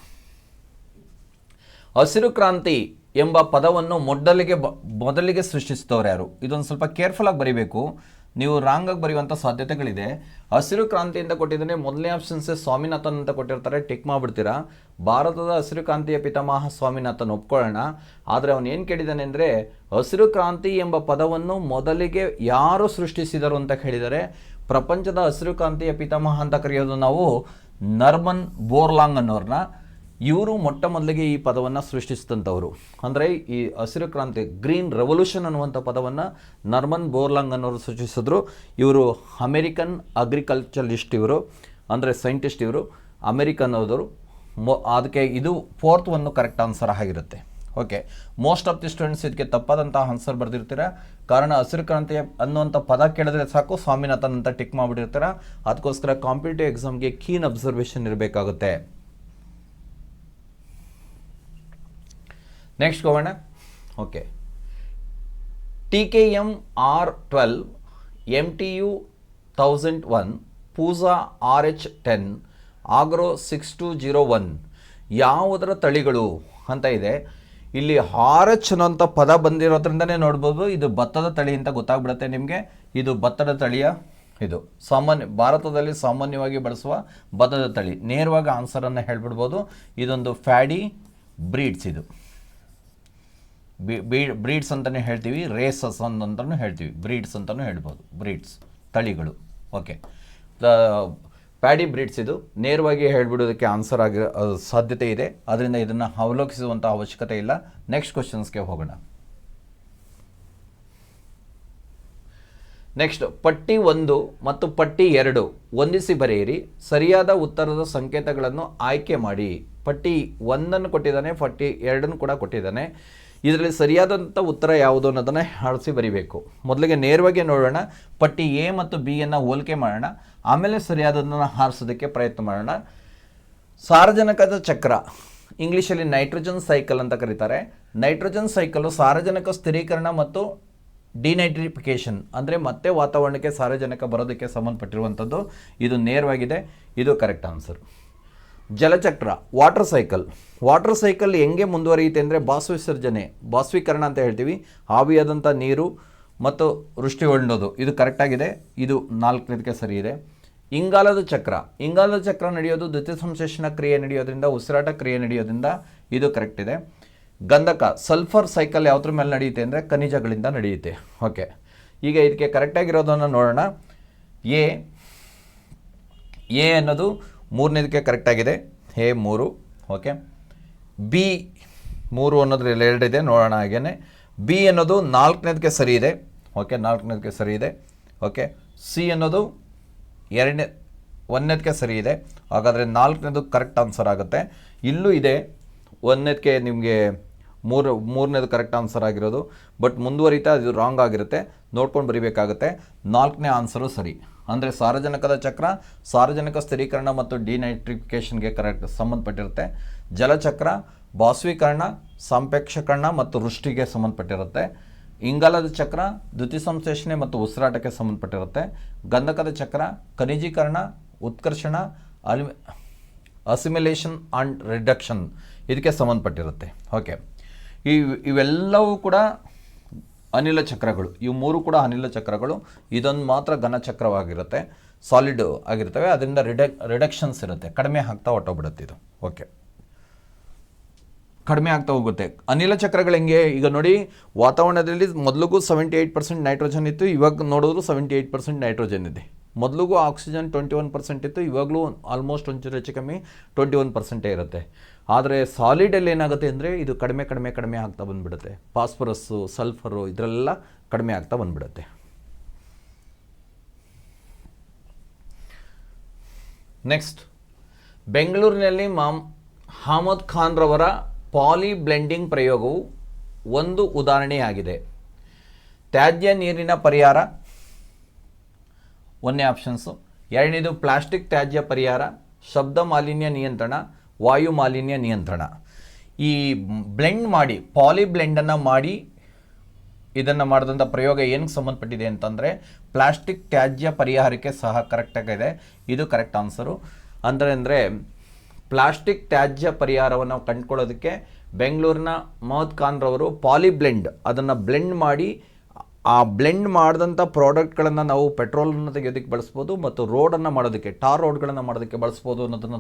Speaker 1: ಹಸಿರು ಕ್ರಾಂತಿ ಎಂಬ ಪದವನ್ನು ಮೊದಲಿಗೆ ಸೃಷ್ಟಿಸಿದವರು ಯಾರು? ಇದೊಂದು ಸ್ವಲ್ಪ ಕೇರ್ಫುಲ್ಲಾಗಿ ಬರೀಬೇಕು. ನೀವು ರಾಂಗಾಗಿ ಬರೆಯುವಂಥ ಸಾಧ್ಯತೆಗಳಿದೆ. ಹಸಿರು ಕ್ರಾಂತಿಯಿಂದ ಕೊಟ್ಟಿದ್ದಾನೆ. ಮೊದಲನೇ ಆಪ್ಷನ್ಸೇ ಸ್ವಾಮಿನಾಥನ್ ಅಂತ ಕೊಟ್ಟಿರ್ತಾರೆ, ಟಿಕ್ ಮಾಡಿಬಿಡ್ತೀರಾ. ಭಾರತದ ಹಸಿರು ಕ್ರಾಂತಿಯ ಪಿತಾಮಹ ಸ್ವಾಮಿನಾಥನ್, ಒಪ್ಕೊಳ್ಳೋಣ. ಆದರೆ ಅವನು ಏನು ಕೇಳಿದ್ದಾನೆ ಅಂದರೆ ಹಸಿರು ಕ್ರಾಂತಿ ಎಂಬ ಪದವನ್ನು ಮೊದಲಿಗೆ ಯಾರು ಸೃಷ್ಟಿಸಿದರು ಅಂತ ಹೇಳಿದರೆ, ಪ್ರಪಂಚದ ಹಸಿರು ಕ್ರಾಂತಿಯ ಪಿತಾಮಹ ಅಂತ ಕರೆಯೋದು ನಾವು ನರ್ಮನ್ ಬೋರ್ಲಾಂಗ್ ಅನ್ನೋರನ್ನ. ಇವರು ಮೊಟ್ಟ ಮೊದಲಿಗೆ ಈ ಪದವನ್ನು ಸೃಷ್ಟಿಸಿದಂಥವ್ರು. ಅಂದರೆ ಈ ಹಸಿರು ಕ್ರಾಂತಿ, ಗ್ರೀನ್ ರೆವಲ್ಯೂಷನ್ ಅನ್ನುವಂಥ ಪದವನ್ನು ನರ್ಮನ್ ಬೋರ್ಲಾಂಗ್ ಅನ್ನೋರು ಸೃಷ್ಟಿಸಿದ್ರು. ಇವರು ಅಮೇರಿಕನ್ ಅಗ್ರಿಕಲ್ಚರಲಿಸ್ಟ್, ಇವರು ಅಂದರೆ ಸೈಂಟಿಸ್ಟ್, ಇವರು ಅಮೇರಿಕನ್ ಹೋದವರು. ಅದಕ್ಕೆ ಇದು ಫೋರ್ತ್ ಒಂದು ಕರೆಕ್ಟ್ ಆನ್ಸರ್ ಆಗಿರುತ್ತೆ. Okay, most of the students ಇದಕ್ಕೆ ತಪ್ಪಾದಂಥ ಆನ್ಸರ್ ಬರೆದಿರ್ತೀರ. ಕಾರಣ ಹಸಿರು ಕ್ರಾಂತಿ ಅನ್ನುವಂಥ ಪದ ಕೇಳಿದ್ರೆ ಸಾಕು ಸ್ವಾಮಿನಾಥನ್ ಅಂತ ಟಿಕ್ ಮಾಡಿಬಿಟ್ಟಿರ್ತೀರ. ಅದಕ್ಕೋಸ್ಕರ ಕಾಂಪಿಟೇಟಿವ್ ಎಕ್ಸಾಮ್ಗೆ ಕೀನ್ ಅಬ್ಸರ್ವೇಷನ್ ಇರಬೇಕಾಗುತ್ತೆ. ನೆಕ್ಸ್ಟ್ ಹೋಗೋಣ. Okay, TKM R12 MTU 1001 Pusa RH10 agro 6201 ಯಾವುದರ ತಳಿಗಳು ಅಂತ ಇದೆ. ಇಲ್ಲಿ RH ಅನ್ನೋಂಥ ಪದ ಬಂದಿರೋದ್ರಿಂದನೇ ನೋಡ್ಬೋದು ಇದು ಭತ್ತದ ತಳಿ ಅಂತ ಗೊತ್ತಾಗ್ಬಿಡುತ್ತೆ ನಿಮಗೆ. ಇದು ಭತ್ತದ ತಳಿಯ, ಇದು ಭಾರತದಲ್ಲಿ ಸಾಮಾನ್ಯವಾಗಿ ಬಳಸುವ ಭತ್ತದ ತಳಿ. ನೇರವಾಗಿ ಆನ್ಸರನ್ನು ಹೇಳ್ಬಿಡ್ಬೋದು. ಇದೊಂದು ಫ್ಯಾಡಿ ಬ್ರೀಡ್ಸ್, ಇದು ಬ್ರೀಡ್ಸ್ ಅಂತಲೇ ಹೇಳ್ತೀವಿ, ರೇಸಸ್ ಅಂತಲೂ ಹೇಳ್ತೀವಿ, ಬ್ರೀಡ್ಸ್ ಅಂತಲೂ ಹೇಳ್ಬೋದು. ಬ್ರೀಡ್ಸ್ ತಳಿಗಳು. ಓಕೆ, ಪ್ಯಾಡಿ ಬ್ರೀಡ್ಸ್, ಇದು ನೇರವಾಗಿ ಹೇಳ್ಬಿಡೋದಕ್ಕೆ ಆನ್ಸರ್ ಆಗಿರೋ ಸಾಧ್ಯತೆ ಇದೆ. ಅದರಿಂದ ಇದನ್ನು ಅವಲೋಕಿಸುವಂಥ ಅವಶ್ಯಕತೆ ಇಲ್ಲ. ನೆಕ್ಸ್ಟ್ ಕ್ವಶನ್ಸ್ಗೆ ಹೋಗೋಣ. ನೆಕ್ಸ್ಟ್, ಪಟ್ಟಿ 1 ಮತ್ತು ಪಟ್ಟಿ 2 ಹೊಂದಿಸಿ ಬರೆಯಿರಿ. ಸರಿಯಾದ ಉತ್ತರದ ಸಂಕೇತಗಳನ್ನು ಆಯ್ಕೆ ಮಾಡಿ. ಪಟ್ಟಿ 1 ಕೊಟ್ಟಿದ್ದಾನೆ, ಪಟ್ಟಿ 2 ಕೂಡ ಕೊಟ್ಟಿದ್ದಾನೆ. ಇದರಲ್ಲಿ ಸರಿಯಾದಂಥ ಉತ್ತರ ಯಾವುದು ಅನ್ನೋದನ್ನು ಆರಿಸಿ ಬರಿಬೇಕು. ಮೊದಲಿಗೆ ನೇರವಾಗಿ ನೋಡೋಣ. ಪಟ್ಟಿ ಎ ಮತ್ತು ಬಿ ಯನ್ನು ಹೋಲಿಕೆ ಮಾಡೋಣ, ಆಮೇಲೆ ಸರಿಯಾದದನ್ನು ಆರಿಸೋದಕ್ಕೆ ಪ್ರಯತ್ನ ಮಾಡೋಣ. ಸಾರಜನಕದ ಚಕ್ರ, ಇಂಗ್ಲೀಷಲ್ಲಿ ನೈಟ್ರೋಜನ್ ಸೈಕಲ್ ಅಂತ ಕರೀತಾರೆ. ನೈಟ್ರೋಜನ್ ಸೈಕಲು ಸಾರಜನಕ ಸ್ಥಿರೀಕರಣ ಮತ್ತು ಡಿನೈಟ್ರಿಫಿಕೇಷನ್, ಅಂದರೆ ಮತ್ತೆ ವಾತಾವರಣಕ್ಕೆ ಸಾರಜನಕ ಬರೋದಕ್ಕೆ ಸಂಬಂಧಪಟ್ಟಿರುವಂಥದ್ದು. ಇದು ನೇರವಾಗಿದೆ, ಇದು ಕರೆಕ್ಟ್ ಆನ್ಸರ್. ಜಲಚಕ್ರ, ವಾಟರ್ ಸೈಕಲ್ ಹೆಂಗೆ ಮುಂದುವರಿಯುತ್ತೆ ಅಂದರೆ ಬಾಷ್ಪೀಕರಣ ಅಂತ ಹೇಳ್ತೀವಿ. ಆವಿಯಾದಂಥ ನೀರು ಮತ್ತು ವೃಷ್ಟಿಗೊಳ್ಳೋದು, ಇದು ಕರೆಕ್ಟಾಗಿದೆ. ಇದು 4ನೇದಕ್ಕೆ ಸರಿ ಇದೆ. ಇಂಗಾಲದ ಚಕ್ರ ನಡೆಯೋದು ದ್ಯುತಿ ಸಂಶ್ಲೇಷಣ ಕ್ರಿಯೆ ನಡೆಯೋದ್ರಿಂದ, ಉಸಿರಾಟ ಕ್ರಿಯೆ ನಡೆಯೋದ್ರಿಂದ, ಇದು ಕರೆಕ್ಟ್ ಇದೆ. ಗಂಧಕ, ಸಲ್ಫರ್ ಸೈಕಲ್ ಯಾವುದ್ರ ಮೇಲೆ ನಡೆಯುತ್ತೆ ಅಂದರೆ ಖನಿಜಗಳಿಂದ ನಡೆಯುತ್ತೆ. ಓಕೆ, ಈಗ ಇದಕ್ಕೆ ಕರೆಕ್ಟಾಗಿರೋದನ್ನು ನೋಡೋಣ. ಎ ಅನ್ನೋದು 3ನೇದಕ್ಕೆ ಕರೆಕ್ಟಾಗಿದೆ, ಎ 3. ಓಕೆ, ಬಿ 3 ಅನ್ನೋದ್ರಲ್ಲಿ 2 ಇದೆ, ನೋಡೋಣ ಹಾಗೇನೆ. ಬಿ ಅನ್ನೋದು 4ನೇದಕ್ಕೆ ಸರಿ ಇದೆ. ಓಕೆ, 4ನೇದಕ್ಕೆ ಸರಿ ಇದೆ. ಓಕೆ, ಸಿ ಅನ್ನೋದು 1ನೇದಕ್ಕೆ ಸರಿ ಇದೆ. ಹಾಗಾದರೆ 4ನೇದು ಕರೆಕ್ಟ್ ಆನ್ಸರ್ ಆಗುತ್ತೆ. ಇಲ್ಲೂ ಇದೆ 1ನೇದಕ್ಕೆ ನಿಮಗೆ 3ನೇದು ಕರೆಕ್ಟ್ ಆನ್ಸರ್ ಆಗಿರೋದು. ಬಟ್ ಮುಂದುವರಿತಾ ಅದು ರಾಂಗ್ ಆಗಿರುತ್ತೆ, ನೋಡ್ಕೊಂಡು ಬರೀಬೇಕಾಗುತ್ತೆ. 4ನೇ ಆನ್ಸರು ಸರಿ. ಅಂದರೆ ಸಾರಜನಕದ ಚಕ್ರ ಸಾರಜನಕ ಸ್ಥಿರೀಕರಣ ಮತ್ತು ಡಿನೈಟ್ರಿಫಿಕೇಷನ್ಗೆ ಕರೆಕ್ಟ್ ಸಂಬಂಧಪಟ್ಟಿರುತ್ತೆ. ಜಲಚಕ್ರ ಬಾಷ್ಪೀಕರಣ, ಸಂಪೇಕ್ಷಕರಣ ಮತ್ತು ವೃಷ್ಟಿಗೆ ಸಂಬಂಧಪಟ್ಟಿರುತ್ತೆ. ಇಂಗಾಲದ ಚಕ್ರ ದ್ಯುತಿ ಸಂಶ್ಲೇಷಣೆ ಮತ್ತು ಉಸಿರಾಟಕ್ಕೆ ಸಂಬಂಧಪಟ್ಟಿರುತ್ತೆ. ಗಂಧಕದ ಚಕ್ರ ಖನಿಜೀಕರಣ, ಉತ್ಕರ್ಷಣ, ಅಸಿಮಿಲೇಷನ್ ಆ್ಯಂಡ್ ರಿಡಕ್ಷನ್ ಇದಕ್ಕೆ ಸಂಬಂಧಪಟ್ಟಿರುತ್ತೆ. ಓಕೆ, ಇವೆಲ್ಲವೂ ಕೂಡ ಅನಿಲ ಚಕ್ರಗಳು. ಇವು 3 ಕೂಡ ಅನಿಲ ಚಕ್ರಗಳು. ಇದೊಂದು ಮಾತ್ರ ಘನ ಚಕ್ರವಾಗಿರುತ್ತೆ. ಸಾಲಿಡ್ ಆಗಿರ್ತವೆ, ಅದರಿಂದ ರಿಡಕ್ಷನ್ಸ್ ಇರುತ್ತೆ, ಕಡಿಮೆ ಆಗ್ತಾ ಹೊಟ್ಟೋಗ್ಬಿಡುತ್ತೆ ಇದು. ಓಕೆ, ಕಡಿಮೆ ಆಗ್ತಾ ಹೋಗುತ್ತೆ. ಅನಿಲ ಚಕ್ರಗಳು ಹೆಂಗೆ, ಈಗ ನೋಡಿ ವಾತಾವರಣದಲ್ಲಿ ಮೊದಲಿಗೂ 78% ನೈಟ್ರೋಜನ್ ಇತ್ತು, ಇವಾಗ ನೋಡಿದ್ರು 78% ನೈಟ್ರೋಜನ್ ಇದೆ. ಮೊದಲಿಗೂ ಆಕ್ಸಿಜನ್ 21% ಇತ್ತು, ಇವಾಗಲೂ ಆಲ್ಮೋಸ್ಟ್ ಒಂಚೂರು ಹೆಚ್ಚು ಕಮ್ಮಿ 21% ಇರುತ್ತೆ. ಆದರೆ ಸಾಲಿಡಲ್ಲಿ ಏನಾಗುತ್ತೆ ಅಂದರೆ ಇದು ಕಡಿಮೆ ಕಡಿಮೆ ಕಡಿಮೆ ಆಗ್ತಾ ಬಂದುಬಿಡುತ್ತೆ. ಫಾಸ್ಫರಸ್ಸು, ಸಲ್ಫರು ಇದರೆಲ್ಲ ಕಡಿಮೆ ಆಗ್ತಾ ಬಂದುಬಿಡುತ್ತೆ. ನೆಕ್ಸ್ಟ್, ಬೆಂಗಳೂರಿನಲ್ಲಿ ಅಹಮದ್ ಖಾನ್ ರವರ ಪಾಲಿ ಬ್ಲೆಂಡಿಂಗ್ ಪ್ರಯೋಗವು ಒಂದು ಉದಾಹರಣೆಯಾಗಿದೆ. ತ್ಯಾಜ್ಯ ನೀರಿನ ಪರಿಹಾರ ಒಂದನೇ ಆಪ್ಷನ್ಸು. ಎರಡನೇದು ಪ್ಲಾಸ್ಟಿಕ್ ತ್ಯಾಜ್ಯ ಪರಿಹಾರ, ಶಬ್ದ ಮಾಲಿನ್ಯ ನಿಯಂತ್ರಣ, ವಾಯು ಮಾಲಿನ್ಯ ನಿಯಂತ್ರಣ. ಈ ಬ್ಲೆಂಡ್ ಮಾಡಿ, ಪಾಲಿ ಬ್ಲೆಂಡನ್ನು ಮಾಡಿ ಇದನ್ನು ಮಾಡಿದಂಥ ಪ್ರಯೋಗ ಏನಕ್ಕೆ ಸಂಬಂಧಪಟ್ಟಿದೆ ಅಂತಂದರೆ ಪ್ಲಾಸ್ಟಿಕ್ ತ್ಯಾಜ್ಯ ಪರಿಹಾರಕ್ಕೆ ಸಹ ಕರೆಕ್ಟಾಗಿದೆ. ಇದು ಕರೆಕ್ಟ್ ಆನ್ಸರು. ಅಂದರೆ ಪ್ಲಾಸ್ಟಿಕ್ ತ್ಯಾಜ್ಯ ಪರಿಹಾರವನ್ನು ಕಂಡುಕೊಳ್ಳೋದಕ್ಕೆ ಬೆಂಗಳೂರಿನ ಅಹಮದ್ ಖಾನ್ ರವರು ಪಾಲಿ ಬ್ಲೆಂಡ್ ಅದನ್ನು ಬ್ಲೆಂಡ್ ಮಾಡಿ, ಆ ಬ್ಲೆಂಡ್ ಮಾಡಿದಂಥ ಪ್ರಾಡಕ್ಟ್ಗಳನ್ನು ನಾವು ಪೆಟ್ರೋಲನ್ನು ತೆಗೆಯೋದಕ್ಕೆ ಬಳಸ್ಬೋದು ಮತ್ತು ರೋಡನ್ನು ಮಾಡೋದಕ್ಕೆ, ಟಾರ್ ರೋಡ್ಗಳನ್ನು ಮಾಡೋದಕ್ಕೆ ಬಳಸ್ಬೋದು ಅನ್ನೋದನ್ನು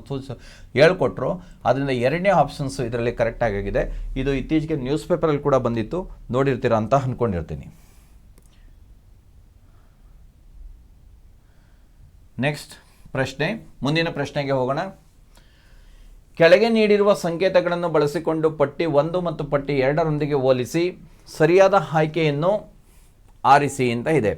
Speaker 1: ಹೇಳ್ಕೊಟ್ರು. ಅದರಿಂದ ಎರಡನೇ ಆಪ್ಷನ್ಸು ಇದರಲ್ಲಿ ಕರೆಕ್ಟಾಗಿದೆ. ಇದು ಇತ್ತೀಚೆಗೆ ನ್ಯೂಸ್ ಪೇಪರಲ್ಲಿ ಕೂಡ ಬಂದಿತ್ತು, ನೋಡಿರ್ತೀರ ಅಂತ ಅಂದ್ಕೊಂಡಿರ್ತೀನಿ. ನೆಕ್ಸ್ಟ್ ಪ್ರಶ್ನೆ, ಮುಂದಿನ ಪ್ರಶ್ನೆಗೆ ಹೋಗೋಣ. ಕೆಳಗೆ ನೀಡಿರುವ ಸಂಕೇತಗಳನ್ನು ಬಳಸಿಕೊಂಡು ಪಟ್ಟಿ 1 ಮತ್ತು ಪಟ್ಟಿ 2ರೊಂದಿಗೆ ಹೋಲಿಸಿ ಸರಿಯಾದ ಆಯ್ಕೆಯನ್ನು ಆರಿಸಿ ಅಂತ ಇದೆ.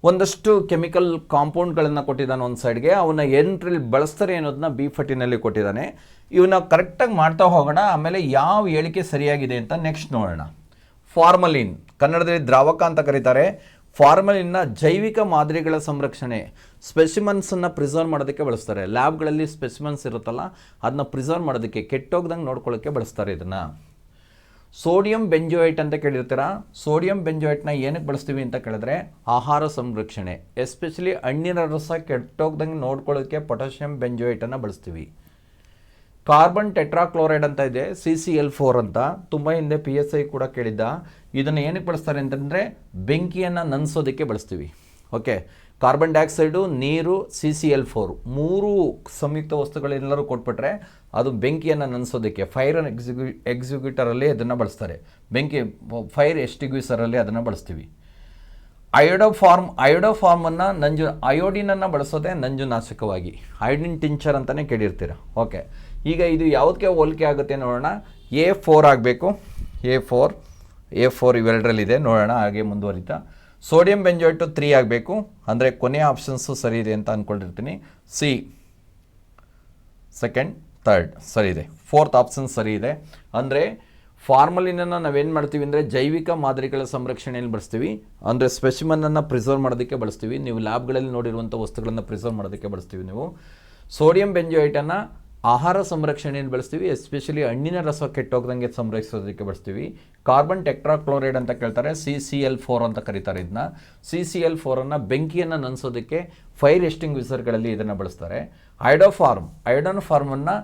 Speaker 1: ಒಂದಷ್ಟು ಕೆಮಿಕಲ್ ಕಾಂಪೌಂಡ್ಗಳನ್ನು ಕೊಟ್ಟಿದ್ದಾನೆ ಒಂದು ಸೈಡ್ಗೆ, ಅವನ್ನ ಏನ್ರಲ್ಲಿ ಬಳಸ್ತಾರೆ ಅನ್ನೋದನ್ನ B14ನಲ್ಲಿ ಕೊಟ್ಟಿದ್ದಾನೆ. ಇವನ್ನ ಕರೆಕ್ಟಾಗಿ ಮಾಡ್ತಾ ಹೋಗೋಣ, ಆಮೇಲೆ ಯಾವ ಹೇಳಿಕೆ ಸರಿಯಾಗಿದೆ ಅಂತ ನೆಕ್ಸ್ಟ್ ನೋಡೋಣ. ಫಾರ್ಮಲಿನ್, ಕನ್ನಡದಲ್ಲಿ ದ್ರಾವಕ ಅಂತ ಕರೀತಾರೆ. ಫಾರ್ಮಲಿನ್ನ ಜೈವಿಕ ಮಾದರಿಗಳ ಸಂರಕ್ಷಣೆ, ಸ್ಪೆಸಿಮನ್ಸನ್ನು ಪ್ರಿಸರ್ವ್ ಮಾಡೋದಕ್ಕೆ ಬಳಸ್ತಾರೆ. ಲ್ಯಾಬ್ಗಳಲ್ಲಿ ಸ್ಪೆಸಿಮನ್ಸ್ ಇರುತ್ತಲ್ಲ, ಅದನ್ನ ಪ್ರಿಸರ್ವ್ ಮಾಡೋದಕ್ಕೆ, ಕೆಟ್ಟೋಗ್ದಂಗೆ ನೋಡ್ಕೊಳ್ಳೋಕ್ಕೆ ಬಳಸ್ತಾರೆ ಇದನ್ನು. ಸೋಡಿಯಂ ಬೆಂಜೋಯೇಟ್ ಅಂತ ಕೇಳಿರ್ತೀರ. ಸೋಡಿಯಂ ಬೆಂಜೋಯೇಟ್ನ ಏನಕ್ಕೆ ಬಳಸ್ತೀವಿ ಅಂತ ಕೇಳಿದ್ರೆ ಆಹಾರ ಸಂರಕ್ಷಣೆ, ಎಸ್ಪೆಷಲಿ ಹಣ್ಣಿನ ರಸ ಕೆಟ್ಟೋಗ್ದಂಗೆ ನೋಡ್ಕೊಳ್ಳೋಕ್ಕೆ ಪೊಟ್ಯಾಷಿಯಂ ಬೆಂಜೋಯೇಟನ್ನು ಬಳಸ್ತೀವಿ. ಕಾರ್ಬನ್ ಟೆಟ್ರಾಕ್ಲೋರೈಡ್ ಅಂತ ಇದೆ, CCl4 ಅಂತ, ತುಂಬ ಹಿಂದೆ PSI ಕೂಡ ಕೇಳಿದ್ದ. ಇದನ್ನು ಏನಕ್ಕೆ ಬಳಸ್ತಾರೆ ಅಂತಂದರೆ ಬೆಂಕಿಯನ್ನು ನಂದಿಸೋದಕ್ಕೆ ಬಳಸ್ತೀವಿ. ಓಕೆ, ಕಾರ್ಬನ್ ಡೈಆಕ್ಸೈಡು, ನೀರು, CCl4 ಮೂರು ಸಂಯುಕ್ತ ವಸ್ತುಗಳೆಲ್ಲರೂ ಕೊಟ್ಬಿಟ್ರೆ ಅದು ಬೆಂಕಿಯನ್ನು ನಂದಿಸೋದಕ್ಕೆ ಫೈರ್ ಎಕ್ಸಿಕ್ಯೂಟರಲ್ಲಿ ಅದನ್ನು ಬಳಸ್ತಾರೆ. ಫೈರ್ ಎಕ್ಸ್ಟಿಂಗ್ವಿಷರಲ್ಲಿ ಅದನ್ನು ಬಳಸ್ತೀವಿ. ಅಯೋಡೋಫಾರ್ಮನ್ನು ಅಯೋಡಿನನ್ನು ಬಳಸೋದೆ ನಂಜುನಾಶಕವಾಗಿ, ಅಯೋಡಿನ್ ಟಿಂಚರ್ ಅಂತಲೇ ಕೇಳಿರ್ತೀರ. ಓಕೆ, ಈಗ ಇದು ಯಾವುದಕ್ಕೆ ಹೋಲಿಕೆ ಆಗುತ್ತೆ ನೋಡೋಣ. A4 ಆಗಬೇಕು. A4 ಇವೆರಡರಲ್ಲಿದೆ, ನೋಡೋಣ ಹಾಗೆ ಮುಂದುವರಿತಾ. ಸೋಡಿಯಂ ಬೆಂಜೋಯೇಟು 3 ಆಗಬೇಕು, ಅಂದರೆ ಕೊನೆಯ ಆಪ್ಷನ್ಸು ಸರಿ ಇದೆ ಅಂತ ಅಂದ್ಕೊಂಡಿರ್ತೀನಿ. C ಸೆಕೆಂಡ್, ಥರ್ಡ್ ಸರಿ ಇದೆ, 4th ಆಪ್ಷನ್ ಸರಿ ಇದೆ. ಅಂದರೆ ಫಾರ್ಮಲಿನನ್ನು ನಾವೇನು ಮಾಡ್ತೀವಿ ಅಂದರೆ ಜೈವಿಕ ಮಾದರಿಗಳ ಸಂರಕ್ಷಣೆಯಲ್ಲಿ ಬಳಸ್ತೀವಿ, ಅಂದರೆ ಸ್ಪೆಸಿಮನನ್ನು ಪ್ರಿಸರ್ವ್ ಮಾಡೋದಕ್ಕೆ ಬಳಸ್ತೀವಿ. ನೀವು ಲ್ಯಾಬ್ಗಳಲ್ಲಿ ನೋಡಿರುವಂಥ ವಸ್ತುಗಳನ್ನು ಪ್ರಿಸರ್ವ್ ಮಾಡೋದಕ್ಕೆ ಬಳಸ್ತೀವಿ ನೀವು. ಸೋಡಿಯಂ ಬೆಂಜೋಯೇಟನ್ನು ಆಹಾರ ಸಂರಕ್ಷಣೆಯನ್ನು ಬಳಸ್ತೀವಿ, ಎಸ್ಪೆಷಲಿ ಹಣ್ಣಿನ ರಸ ಕೆಟ್ಟೋಗ್ದಂಗೆ ಸಂರಕ್ಷಿಸೋದಕ್ಕೆ ಬಳಸ್ತೀವಿ. ಕಾರ್ಬನ್ ಟೆಟ್ರಾಕ್ಲೋರೈಡ್ ಅಂತ ಕೇಳ್ತಾರೆ, CCl4 ಅಂತ ಕರೀತಾರೆ ಇದನ್ನ. CCl4ಅನ್ನು ಬೆಂಕಿಯನ್ನು ನಂದಿಸೋದಕ್ಕೆ ಫೈರ್ ಎಕ್ಸ್ಟಿಂಗ್ವಿಷರ್ಗಳಲ್ಲಿ ಇದನ್ನು ಬಳಸ್ತಾರೆ. ಅಯೋಡೋಫಾರ್ಮನ್ನು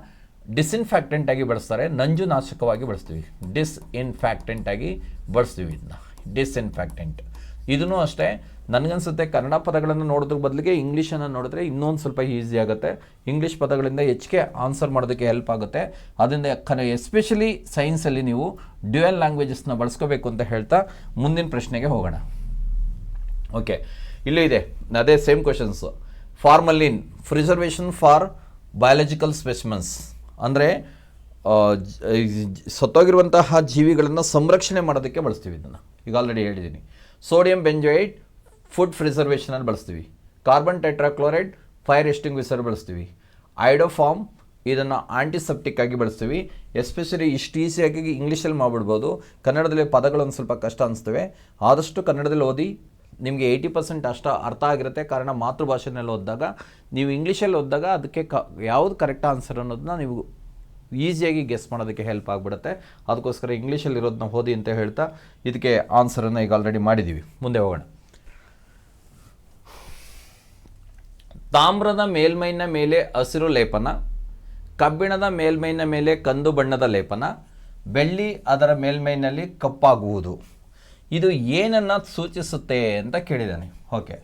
Speaker 1: ಡಿಸ್ಇನ್ಫ್ಯಾಕ್ಟೆಂಟ್ ಆಗಿ ಬಳಸ್ತಾರೆ, ನಂಜುನಾಶಕವಾಗಿ ಬಳಸ್ತೀವಿ. ಡಿಸ್ಇನ್ಫ್ಯಾಕ್ಟೆಂಟ್ ಆಗಿ ಬಳಸ್ತೀವಿ ಇದನ್ನ, ಡಿಸ್ಇನ್ಫ್ಯಾಕ್ಟೆಂಟ್. ಇದನ್ನು ಅಷ್ಟೇ, ನನಗನ್ಸುತ್ತೆ ಕನ್ನಡ ಪದಗಳನ್ನು ನೋಡೋದ್ರ ಬದಲಿಗೆ ಇಂಗ್ಲೀಷನ್ನು ನೋಡಿದ್ರೆ ಇನ್ನೊಂದು ಸ್ವಲ್ಪ ಈಸಿ ಆಗುತ್ತೆ. ಇಂಗ್ಲೀಷ್ ಪದಗಳಿಂದ ಹೆಚ್ಚಿಗೆ ಆನ್ಸರ್ ಮಾಡೋದಕ್ಕೆ ಹೆಲ್ಪ್ ಆಗುತ್ತೆ. ಅದರಿಂದ ಎಸ್ಪೆಷಲಿ ಸೈನ್ಸಲ್ಲಿ ನೀವು ಡ್ಯುಯಲ್ ಲ್ಯಾಂಗ್ವೇಜಸ್ನ ಬಳಸ್ಕೋಬೇಕು ಅಂತ ಹೇಳ್ತಾ ಮುಂದಿನ ಪ್ರಶ್ನೆಗೆ ಹೋಗೋಣ. ಓಕೆ, ಇಲ್ಲೂ ಇದೆ ಅದೇ same questions. Formalin preservation for biological specimens, ಅಂದರೆ ಸತ್ತೋಗಿರುವಂತಹ ಜೀವಿಗಳನ್ನು ಸಂರಕ್ಷಣೆ ಮಾಡೋದಕ್ಕೆ ಬಳಸ್ತೀವಿ ಇದನ್ನು, ಈಗ ಆಲ್ರೆಡಿ ಹೇಳಿದ್ದೀನಿ. ಸೋಡಿಯಂ ಬೆಂಜೋಯೇಟ್ ಫುಡ್ ಪ್ರಿಸರ್ವೇಷನಲ್ಲಿ ಬಳಸ್ತೀವಿ. ಕಾರ್ಬನ್ ಟೆಟ್ರಾಕ್ಲೋರೈಡ್ ಫೈರ್ ಎಕ್ಸ್ಟಿಂಗ್ವಿಷರ್ ಬಳಸ್ತೀವಿ. ಅಯೋಡೋಫಾರ್ಮ್ ಇದನ್ನು ಆಂಟಿಸೆಪ್ಟಿಕ್ ಆಗಿ ಬಳಸ್ತೀವಿ. ಎಸ್ಪೆಷಲಿ ಇಷ್ಟು ಈಸಿಯಾಗಿ ಇಂಗ್ಲೀಷಲ್ಲಿ ಮಾಡಿಬಿಡ್ಬೋದು, ಕನ್ನಡದಲ್ಲಿ ಪದಗಳೊಂದು ಸ್ವಲ್ಪ ಕಷ್ಟ ಅನಿಸ್ತವೆ. ಆದಷ್ಟು ಕನ್ನಡದಲ್ಲಿ ಓದಿ, ನಿಮಗೆ 80% ಅಷ್ಟು ಅರ್ಥ ಆಗಿರುತ್ತೆ. ಕಾರಣ ಮಾತೃಭಾಷೆಯಲ್ಲಿ ಓದಿದಾಗ, ನೀವು ಇಂಗ್ಲೀಷಲ್ಲಿ ಓದಿದಾಗ ಅದಕ್ಕೆ ಯಾವುದು ಕರೆಕ್ಟ್ ಆನ್ಸರ್ ಅನ್ನೋದನ್ನ ನೀವು ಈಸಿಯಾಗಿ ಗೆಸ್ ಮಾಡೋದಕ್ಕೆ ಹೆಲ್ಪ್ ಆಗಿಬಿಡುತ್ತೆ. ಅದಕ್ಕೋಸ್ಕರ ಇಂಗ್ಲೀಷಲ್ಲಿರೋದನ್ನ ಓದಿ ಅಂತ ಹೇಳ್ತಾ ಇದಕ್ಕೆ ಆನ್ಸರನ್ನು ಈಗ ಆಲ್ರೆಡಿ ಮಾಡಿದ್ದೀವಿ. ಮುಂದೆ ಹೋಗೋಣ. ತಾಮ್ರದ ಮೇಲ್ಮೈನ ಮೇಲೆ ಹಸಿರು ಲೇಪನ, ಕಬ್ಬಿಣದ ಮೇಲ್ಮೈನ ಮೇಲೆ ಕಂದು ಬಣ್ಣದ ಲೇಪನ, ಬೆಳ್ಳಿ ಅದರ ಮೇಲ್ಮೈನಲ್ಲಿ ಕಪ್ಪಾಗುವುದು. ಇದು ಏನನ್ನು ಸೂಚಿಸುತ್ತೆ ಅಂತ ಕೇಳಿದ್ದಾನೆ. ಓಕೆ,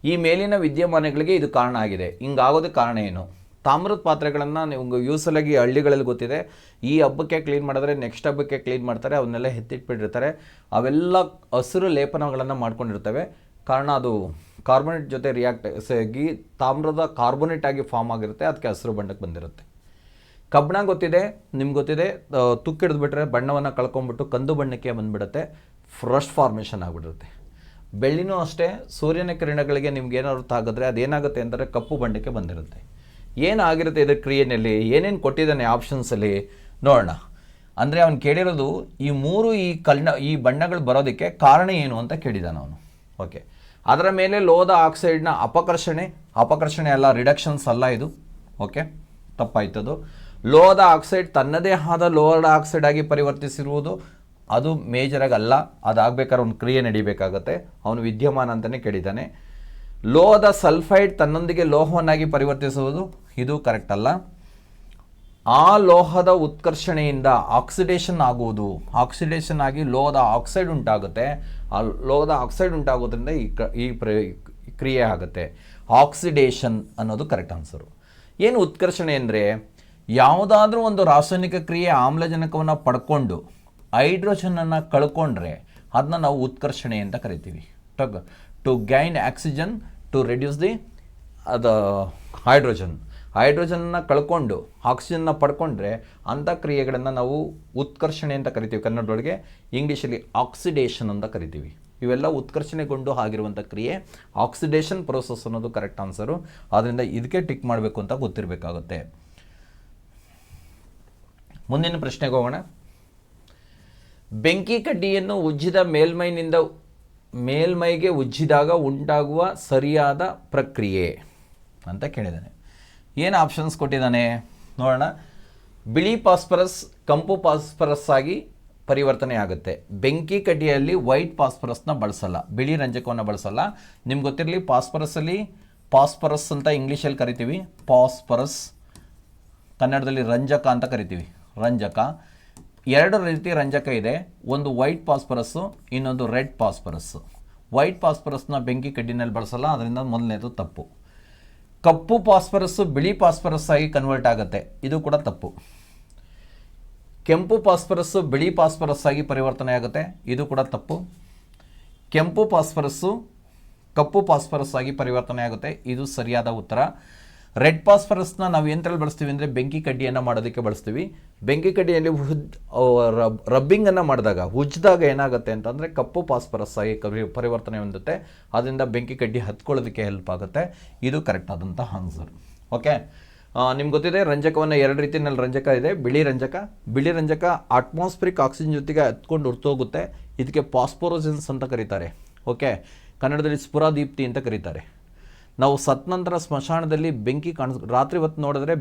Speaker 1: ಈ ಮೇಲಿನ ವಿದ್ಯಮಾನಗಳಿಗೆ ಇದು ಕಾರಣ ಆಗಿದೆ. ಹಿಂಗಾಗೋದಕ್ಕೆ ಕಾರಣ ಏನು? ತಾಮ್ರದ ಪಾತ್ರೆಗಳನ್ನು ನೀವು ಯೂಸಲಾಗಿ ಹಳ್ಳಿಗಳಲ್ಲಿ ಗೊತ್ತಿದೆ, ಈ ಹಬ್ಬಕ್ಕೆ ಕ್ಲೀನ್ ಮಾಡಿದ್ರೆ ನೆಕ್ಸ್ಟ್ ಹಬ್ಬಕ್ಕೆ ಕ್ಲೀನ್ ಮಾಡ್ತಾರೆ, ಅವನ್ನೆಲ್ಲ ಎತ್ತಿಟ್ಬಿಟ್ಟಿರ್ತಾರೆ. ಅವೆಲ್ಲ ಹಸಿರು ಲೇಪನಗಳನ್ನು ಮಾಡ್ಕೊಂಡಿರ್ತವೆ. ಕಾರಣ ಅದು ಕಾರ್ಬೋನೇಟ್ ಜೊತೆ ರಿಯಾಕ್ಟ್ ಆಗಿ ತಾಮ್ರದ ಕಾರ್ಬೋನೇಟ್ ಆಗಿ ಫಾರ್ಮ್ ಆಗಿರುತ್ತೆ, ಅದಕ್ಕೆ ಹಸಿರು ಬಣ್ಣಕ್ಕೆ ಬಂದಿರುತ್ತೆ. ಕಬ್ಬಣ ಗೊತ್ತಿದೆ, ನಿಮ್ಗೆ ಗೊತ್ತಿದೆ, ತುಕ್ಕಿಡಿದ್ಬಿಟ್ರೆ ಬಣ್ಣವನ್ನು ಕಳ್ಕೊಂಡ್ಬಿಟ್ಟು ಕಂದು ಬಣ್ಣಕ್ಕೆ ಬಂದುಬಿಡುತ್ತೆ, ಫ್ರಶ್ ಫಾರ್ಮೇಷನ್ ಆಗಿಬಿಡುತ್ತೆ. ಬೆಳ್ಳಿನೂ ಅಷ್ಟೇ, ಸೂರ್ಯನ ಕಿರಣಗಳಿಗೆ ನಿಮ್ಗೆ ಏನಾದ್ರು ತಾಗಿದ್ರೆ ಅದೇನಾಗುತ್ತೆ ಅಂದರೆ ಕಪ್ಪು ಬಣ್ಣಕ್ಕೆ ಬಂದಿರುತ್ತೆ. ಏನಾಗಿರುತ್ತೆ ಇದರ ಕ್ರಿಯೆಯಲ್ಲಿ, ಏನೇನು ಕೊಟ್ಟಿದ್ದಾನೆ ಆಪ್ಷನ್ಸಲ್ಲಿ ನೋಡೋಣ. ಅಂದರೆ ಅವನು ಕೇಳಿರೋದು ಈ ಬಣ್ಣಗಳು ಬರೋದಕ್ಕೆ ಕಾರಣ ಏನು ಅಂತ ಕೇಳಿದ್ದಾನೆ ಅವನು. ಓಕೆ, ಅದರ ಮೇಲೆ ಲೋಹದ ಆಕ್ಸೈಡ್ನ ಅಪಕರ್ಷಣೆ ಅಲ್ಲ, ರಿಡಕ್ಷನ್ಸ್ ಅಲ್ಲ ಇದು. ಓಕೆ, ತಪ್ಪಾಯ್ತದು. ಲೋಹದ ಆಕ್ಸೈಡ್ ತನ್ನದೇ ಆದ ಲೋಹದ ಆಕ್ಸೈಡ್ ಆಗಿ ಪರಿವರ್ತಿಸಿರುವುದು ಅದು ಮೇಜರಾಗಿ ಅಲ್ಲ, ಅದಾಗಬೇಕಾದ್ರೆ ಒಂದು ಕ್ರಿಯೆ ನಡಿಬೇಕಾಗತ್ತೆ. ಅವನು ವಿದ್ಯಮಾನ ಅಂತಲೇ ಕೇಳಿದ್ದಾನೆ. ಲೋಹದ ಸಲ್ಫೈಡ್ ತನ್ನೊಂದಿಗೆ ಲೋಹವನ್ನಾಗಿ ಪರಿವರ್ತಿಸುವುದು ಇದು ಕರೆಕ್ಟ್ ಅಲ್ಲ. ಆ ಲೋಹದ ಉತ್ಕರ್ಷಣೆಯಿಂದ ಆಕ್ಸಿಡೇಷನ್ ಆಗುವುದು, ಆಕ್ಸಿಡೇಷನ್ ಆಗಿ ಲೋಹದ ಆಕ್ಸೈಡ್ ಉಂಟಾಗುತ್ತೆ. ಆ ಲೋಹದ ಆಕ್ಸೈಡ್ ಉಂಟಾಗೋದ್ರಿಂದ ಈ ಕ್ರಿಯೆ ಆಗುತ್ತೆ. ಆಕ್ಸಿಡೇಷನ್ ಅನ್ನೋದು ಕರೆಕ್ಟ್ ಆನ್ಸರು. ಏನು ಉತ್ಕರ್ಷಣೆ ಅಂದರೆ, ಯಾವುದಾದ್ರೂ ಒಂದು ರಾಸಾಯನಿಕ ಕ್ರಿಯೆ ಆಮ್ಲಜನಕವನ್ನು ಪಡ್ಕೊಂಡು ಹೈಡ್ರೋಜನನ್ನು ಕಳ್ಕೊಂಡ್ರೆ ಅದನ್ನ ನಾವು ಉತ್ಕರ್ಷಣೆ ಅಂತ ಕರಿತೀವಿ. To gain oxygen to reduce ಹೈಡ್ರೋಜನ್ನ ಕಳ್ಕೊಂಡು ಆಕ್ಸಿಜನ್ನ ಪಡ್ಕೊಂಡ್ರೆ ಅಂಥ ಕ್ರಿಯೆಗಳನ್ನು ನಾವು ಉತ್ಕರ್ಷಣೆ ಅಂತ ಕರಿತೀವಿ ಕನ್ನಡದೊಳಗೆ. ಇಂಗ್ಲೀಷಲ್ಲಿ ಆಕ್ಸಿಡೇಷನ್ ಅಂತ ಕರಿತೀವಿ. ಇವೆಲ್ಲ ಉತ್ಕರ್ಷಣೆಗೊಂಡು ಆಗಿರುವಂಥ ಕ್ರಿಯೆ, ಆಕ್ಸಿಡೇಷನ್ ಪ್ರೋಸೆಸ್ ಅನ್ನೋದು ಕರೆಕ್ಟ್ ಆನ್ಸರು. ಆದ್ದರಿಂದ ಇದಕ್ಕೆ ಟಿಕ್ ಮಾಡಬೇಕು ಅಂತ ಗೊತ್ತಿರಬೇಕಾಗುತ್ತೆ. ಮುಂದಿನ ಪ್ರಶ್ನೆಗೆ ಹೋಗೋಣ. ಬೆಂಕಿ ಕಡ್ಡಿಯನ್ನು ಉಜ್ಜಿದ ಮೇಲ್ಮೈಗೆ ಉಜ್ಜಿದಾಗ ಉಂಟಾಗುವ ಸರಿಯಾದ ಪ್ರಕ್ರಿಯೆ ಅಂತ ಕೇಳಿದ್ದಾನೆ. ಏನು ಆಪ್ಷನ್ಸ್ ಕೊಟ್ಟಿದ್ದಾನೆ ನೋಡೋಣ. ಬಿಳಿ ಫಾಸ್ಫರಸ್ ಕಂಪು ಫಾಸ್ಫರಸ್ ಆಗಿ ಪರಿವರ್ತನೆ ಆಗುತ್ತೆ. ಬೆಂಕಿ ಕಡ್ಡಿಯಲ್ಲಿ ವೈಟ್ ಫಾಸ್ಫರಸ್ನ ಬಳಸಲ್ಲ, ಬಿಳಿ ರಂಜಕವನ್ನು ಬಳಸಲ್ಲ. ನಿಮ್ಗೆ ಗೊತ್ತಿರಲಿ, ಫಾಸ್ಫರಸ್ ಅಂತ ಇಂಗ್ಲೀಷಲ್ಲಿ ಕರಿತೀವಿ, ಫಾಸ್ಫರಸ್ ಕನ್ನಡದಲ್ಲಿ ರಂಜಕ ಅಂತ ಕರಿತೀವಿ. ರಂಜಕ ಎರಡು ರೀತಿ ರಂಜಕ ಇದೆ, ಒಂದು ವೈಟ್ ಫಾಸ್ಫರಸ್ಸು, ಇನ್ನೊಂದು ರೆಡ್ ಫಾಸ್ಫರಸ್ಸು. ವೈಟ್ ಫಾಸ್ಫರಸ್ನ ಬೆಂಕಿ ಕಡ್ಡಿನಲ್ಲಿ ಬಳಸಲ್ಲ, ಅದರಿಂದ ಮೊದಲನೇದು ತಪ್ಪು. ಕಪ್ಪು ಫಾಸ್ಫರಸ್ಸು ಬಿಳಿ ಫಾಸ್ಫರಸ್ ಆಗಿ ಕನ್ವರ್ಟ್ ಆಗುತ್ತೆ, ಇದು ಕೂಡ ತಪ್ಪು. ಕೆಂಪು ಫಾಸ್ಫರಸ್ಸು ಬಿಳಿ ಫಾಸ್ಫರಸ್ ಆಗಿ ಪರಿವರ್ತನೆ ಆಗುತ್ತೆ, ಇದು ಕೂಡ ತಪ್ಪು. ಕೆಂಪು ಫಾಸ್ಫರಸ್ಸು ಕಪ್ಪು ಫಾಸ್ಫರಸ್ ಆಗಿ ಪರಿವರ್ತನೆ ಆಗುತ್ತೆ, ಇದು ಸರಿಯಾದ ಉತ್ತರ. ರೆಡ್ ಫಾಸ್ಫರಸ್ನ ನಾವು ಎಂತರಲ್ಲಿ ಬಳಸ್ತೀವಿ ಅಂದರೆ ಬೆಂಕಿ ಕಡ್ಡಿಯನ್ನು ಮಾಡೋದಕ್ಕೆ ಬಳಸ್ತೀವಿ. ಬೆಂಕಿ ಕಡ್ಡಿಯಲ್ಲಿ ರಬ್ಬಿಂಗನ್ನು ಮಾಡಿದಾಗ ಉಜ್ಜಿದಾಗ ಏನಾಗುತ್ತೆ ಅಂತಂದರೆ ಕಪ್ಪು ಫಾಸ್ಫರಸ್ ಆಗಿ ಪರಿವರ್ತನೆ ಹೊಂದುತ್ತೆ, ಅದರಿಂದ ಬೆಂಕಿ ಕಡ್ಡಿ ಹತ್ಕೊಳ್ಳೋದಕ್ಕೆ ಹೆಲ್ಪ್ ಆಗುತ್ತೆ. ಇದು ಕರೆಕ್ಟ್ ಆದಂಥ ಆನ್ಸರ್. ಓಕೆ, ನಿಮ್ಗೆ ಗೊತ್ತಿದೆ ರಂಜಕವನ್ನು ಎರಡು ರೀತಿಯಲ್ಲಿ ರಂಜಕ ಇದೆ. ಬಿಳಿ ರಂಜಕ ಅಟ್ಮಾಸ್ಫಿರಿಕ್ ಆಕ್ಸಿಜನ್ ಜೊತೆಗೆ ಹತ್ಕೊಂಡು ಹೊರತೋಗುತ್ತೆ, ಇದಕ್ಕೆ ಫಾಸ್ಫೋರೋಸಿನ್ಸ್ ಅಂತ ಕರೀತಾರೆ. ಓಕೆ, ಕನ್ನಡದಲ್ಲಿ ಸ್ಫುರದೀಪ್ತಿ ಅಂತ ಕರೀತಾರೆ. ನಾವು ಸತ್ ನಂತರ ಸ್ಮಶಾನದಲ್ಲಿ ಬೆಂಕಿ ರಾತ್ರಿ ಹೊತ್ತು ನೋಡಿದ್ರೆ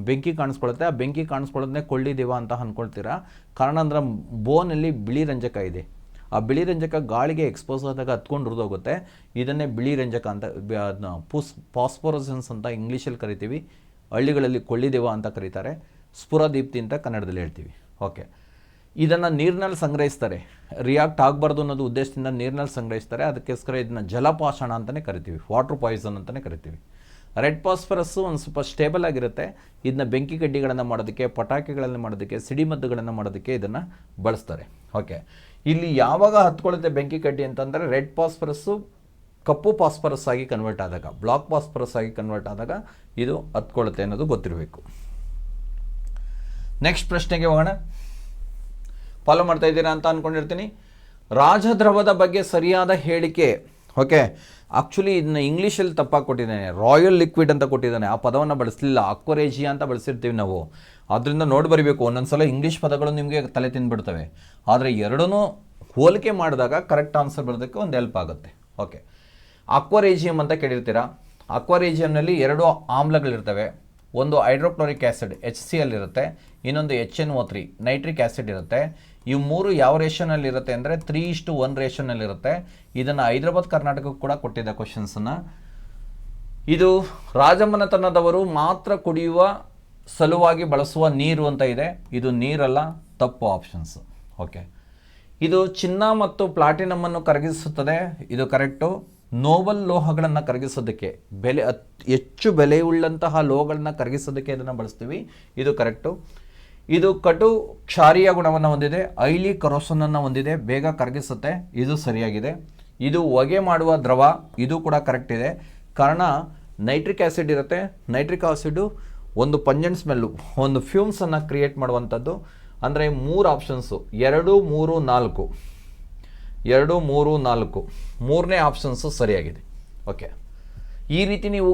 Speaker 1: ಬೆಂಕಿ ಕಾಣಿಸ್ಕೊಳ್ಳುತ್ತೆ, ಆ ಬೆಂಕಿ ಕಾಣಿಸ್ಕೊಳ್ಳೋದನ್ನೇ ಕೊಳ್ಳಿದೇವ ಅಂತ ಅಂದ್ಕೊಳ್ತೀರಾ. ಕಾರಣ ಅಂದ್ರೆ ಬೋನಲ್ಲಿ ಬಿಳಿ ರಂಜಕ ಇದೆ, ಆ ಬಿಳಿ ರಂಜಕ ಗಾಳಿಗೆ ಎಕ್ಸ್ಪೋಸ್ ಆದಾಗ ಹತ್ಕೊಂಡು ಹುರಿದೋಗುತ್ತೆ, ಇದನ್ನೇ ಬಿಳಿ ರಂಜಕ ಅಂತ ಫಾಸ್ಫೋರಸನ್ಸ್ ಅಂತ ಇಂಗ್ಲೀಷಲ್ಲಿ ಕರಿತೀವಿ, ಹಳ್ಳಿಗಳಲ್ಲಿ ಕೊಳ್ಳಿದೇವ ಅಂತ ಕರೀತಾರೆ, ಸ್ಫುರದೀಪ್ತಿ ಅಂತ ಕನ್ನಡದಲ್ಲಿ ಹೇಳ್ತೀವಿ. ಓಕೆ, ಇದನ್ನು ನೀರಿನಲ್ಲಿ ಸಂಗ್ರಹಿಸ್ತಾರೆ, ರಿಯಾಕ್ಟ್ ಆಗಬಾರ್ದು ಅನ್ನೋದು ಉದ್ದೇಶದಿಂದ ನೀರಿನಲ್ಲಿ ಸಂಗ್ರಹಿಸ್ತಾರೆ, ಅದಕ್ಕೋಸ್ಕರ ಇದನ್ನು ಜಲಪಾಷಾಣ ಅಂತಲೇ ಕರಿತೀವಿ, ವಾಟರ್ ಪಾಯ್ಸನ್ ಅಂತಲೇ ಕರಿತೀವಿ. ರೆಡ್ ಫಾಸ್ಫರಸ್ಸು ಒಂದು ಸ್ವಲ್ಪ ಸ್ಟೇಬಲ್ ಆಗಿರುತ್ತೆ, ಇದನ್ನ ಬೆಂಕಿ ಕಡ್ಡಿಗಳನ್ನು ಮಾಡೋದಕ್ಕೆ, ಪಟಾಕಿಗಳನ್ನು ಮಾಡೋದಕ್ಕೆ, ಸಿಡಿಮದ್ದುಗಳನ್ನು ಮಾಡೋದಕ್ಕೆ ಇದನ್ನು ಬಳಸ್ತಾರೆ. ಓಕೆ, ಇಲ್ಲಿ ಯಾವಾಗ ಹತ್ಕೊಳ್ಳುತ್ತೆ ಬೆಂಕಿ ಕಡ್ಡಿ ಅಂತಂದರೆ ರೆಡ್ ಫಾಸ್ಫರಸ್ಸು ಕಪ್ಪು ಫಾಸ್ಫರಸ್ ಆಗಿ ಕನ್ವರ್ಟ್ ಆದಾಗ, ಬ್ಲಾಕ್ ಫಾಸ್ಫರಸ್ ಆಗಿ ಕನ್ವರ್ಟ್ ಆದಾಗ ಇದು ಹತ್ಕೊಳ್ಳುತ್ತೆ ಅನ್ನೋದು ಗೊತ್ತಿರಬೇಕು. ನೆಕ್ಸ್ಟ್ ಪ್ರಶ್ನೆಗೆ ಹೋಗೋಣ. ಫಾಲೋ ಮಾಡ್ತಾ ಇದ್ದೀರಾ ಅಂತ ಅಂದ್ಕೊಂಡಿರ್ತೀನಿ. ರಾಜದ್ರವದ ಬಗ್ಗೆ ಸರಿಯಾದ ಹೇಳಿಕೆ. ಓಕೆ, ಆ್ಯಕ್ಚುಲಿ ಇದನ್ನ ಇಂಗ್ಲೀಷಲ್ಲಿ ತಪ್ಪಾಗಿ ಕೊಟ್ಟಿದ್ದಾನೆ, ರಾಯಲ್ ಲಿಕ್ವಿಡ್ ಅಂತ ಕೊಟ್ಟಿದ್ದಾನೆ, ಆ ಪದವನ್ನು ಬಳಸಲಿಲ್ಲ, ಅಕ್ವರೇಜಿಯಾ ಅಂತ ಬಳಸಿರ್ತೀವಿ ನಾವು. ಆದ್ದರಿಂದ ನೋಡಿ ಬರೀಬೇಕು, ಒಂದೊಂದ್ಸಲ ಇಂಗ್ಲೀಷ್ ಪದಗಳು ನಿಮಗೆ ತಲೆ ತಿಂದುಬಿಡ್ತವೆ, ಆದರೆ ಎರಡನ್ನೂ ಹೋಲಿಕೆ ಮಾಡಿದಾಗ ಕರೆಕ್ಟ್ ಆನ್ಸರ್ ಬರೋದಕ್ಕೆ ಒಂದು ಹೆಲ್ಪ್ ಆಗುತ್ತೆ. ಓಕೆ, ಅಕ್ವರೇಜಿಯಮ್ ಅಂತ ಕೇಳಿರ್ತೀರಾ. ಅಕ್ವರೇಜಿಯಮ್ನಲ್ಲಿ ಎರಡು ಆಮ್ಲಗಳಿರ್ತವೆ, ಒಂದು ಹೈಡ್ರೋಕ್ಲೋರಿಕ್ ಆ್ಯಸಿಡ್ HCl ಇರುತ್ತೆ, ಇನ್ನೊಂದು HNO3 ನೈಟ್ರಿಕ್ ಆ್ಯಸಿಡ್ ಇರುತ್ತೆ. ಇವು ಮೂರು ಯಾವ ರೇಷನಲ್ಲಿ ಇರುತ್ತೆ ಅಂದರೆ 3:1 ರೇಷನಲ್ಲಿ ಇರುತ್ತೆ. ಇದನ್ನು ಹೈದರಾಬಾದ್ ಕರ್ನಾಟಕಕ್ಕೆ ಕೂಡ ಕೊಟ್ಟಿದ್ದ ಕ್ವಶನ್ಸನ್ನು. ಇದು ರಾಜಮನೆತನದವರು ಮಾತ್ರ ಕುಡಿಯುವ ಸಲುವಾಗಿ ಬಳಸುವ ನೀರು ಅಂತ ಇದೆ, ಇದು ನೀರಲ್ಲ, ತಪ್ಪು ಆಪ್ಷನ್ಸ್. ಓಕೆ, ಇದು ಚಿನ್ನ ಮತ್ತು ಪ್ಲಾಟಿನಮನ್ನು ಕರಗಿಸುತ್ತದೆ, ಇದು ಕರೆಕ್ಟು. ನೋಬಲ್ ಲೋಹಗಳನ್ನು ಕರಗಿಸೋದಕ್ಕೆ ಹೆಚ್ಚು ಬೆಲೆಯುಳ್ಳಂತಹ ಲೋಹಗಳನ್ನು ಕರಗಿಸೋದಕ್ಕೆ ಇದನ್ನು ಬಳಸ್ತೀವಿ. ಇದು ಕರೆಕ್ಟು. ಇದು ಕಟು ಕ್ಷಾರೀಯ ಗುಣವನ್ನು ಹೊಂದಿದೆ, ಐಲಿ ಕರೋಸನನ್ನು ಹೊಂದಿದೆ, ಬೇಗ ಕರಗಿಸುತ್ತೆ. ಇದು ಸರಿಯಾಗಿದೆ. ಇದು ಹೊಗೆ ಮಾಡುವ ದ್ರವ, ಇದು ಕೂಡ ಕರೆಕ್ಟ್ ಇದೆ. ಕಾರಣ ನೈಟ್ರಿಕ್ ಆ್ಯಸಿಡ್ ಇರುತ್ತೆ. ನೈಟ್ರಿಕ್ ಆ್ಯಸಿಡು ಒಂದು ಪಂಜೆಂಟ್ ಸ್ಮೆಲ್ಲು, ಒಂದು ಫ್ಯೂಮ್ಸನ್ನು ಕ್ರಿಯೇಟ್ ಮಾಡುವಂಥದ್ದು. ಅಂದರೆ 3 ಆಪ್ಷನ್ಸು 2, 3, 4 2, 3, 4 ಮೂರನೇ ಆಪ್ಷನ್ಸು ಸರಿಯಾಗಿದೆ. ಓಕೆ, ಈ ರೀತಿ ನೀವು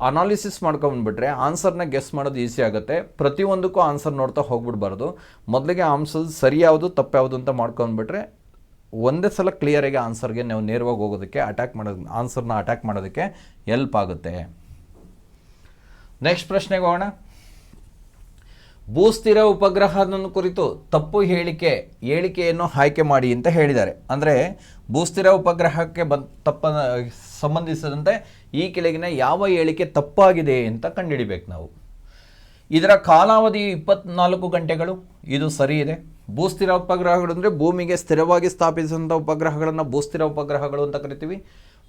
Speaker 1: ಅನಾಲಿಸಿಸ್ ಮಾಡ್ಕೊಂಡ್ಬಿಟ್ರೆ ಆನ್ಸರ್ನ ಗೆಸ್ ಮಾಡೋದು ಈಸಿ ಆಗುತ್ತೆ. ಪ್ರತಿಯೊಂದಕ್ಕೂ ಆನ್ಸರ್ ನೋಡ್ತಾ ಹೋಗ್ಬಿಡ್ಬಾರ್ದು. ಮೊದಲಿಗೆ ಆನ್ಸರ್ ಸರಿ ಯಾವುದು ತಪ್ಪು ಯಾವುದು ಅಂತ ಮಾಡ್ಕೊಂಡ್ಬಿಟ್ರೆ ಒಂದೇ ಸಲ ಕ್ಲಿಯರಾಗಿ ಆನ್ಸರ್ಗೆ ನಾವು ನೇರವಾಗಿ ಹೋಗೋದಕ್ಕೆ ಆನ್ಸರ್ನ ಅಟ್ಯಾಕ್ ಮಾಡೋದಕ್ಕೆ ಹೆಲ್ಪ್ ಆಗುತ್ತೆ. ನೆಕ್ಸ್ಟ್ ಪ್ರಶ್ನೆಗೆ ಹೋಗೋಣ. ಭೂಸ್ಥಿರ ಉಪಗ್ರಹದ ಕುರಿತು ತಪ್ಪು ಹೇಳಿಕೆಯನ್ನು ಆಯ್ಕೆ ಮಾಡಿ ಅಂತ ಹೇಳಿದ್ದಾರೆ. ಅಂದರೆ ಭೂಸ್ಥಿರ ಉಪಗ್ರಹಕ್ಕೆ ಸಂಬಂಧಿಸಿದಂತೆ ಈ ಕೆಳಗಿನ ಯಾವ ಹೇಳಿಕೆ ತಪ್ಪಾಗಿದೆ ಅಂತ ಕಂಡುಹಿಡಿಬೇಕು ನಾವು. ಇದರ ಕಾಲಾವಧಿ 24 ಗಂಟೆಗಳು, ಇದು ಸರಿ ಇದೆ. ಭೂಸ್ಥಿರ ಉಪಗ್ರಹಗಳು ಅಂದರೆ ಭೂಮಿಗೆ ಸ್ಥಿರವಾಗಿ ಸ್ಥಾಪಿಸಿದಂಥ ಉಪಗ್ರಹಗಳನ್ನು ಭೂಸ್ಥಿರ ಉಪಗ್ರಹಗಳು ಅಂತ ಕರಿತೀವಿ.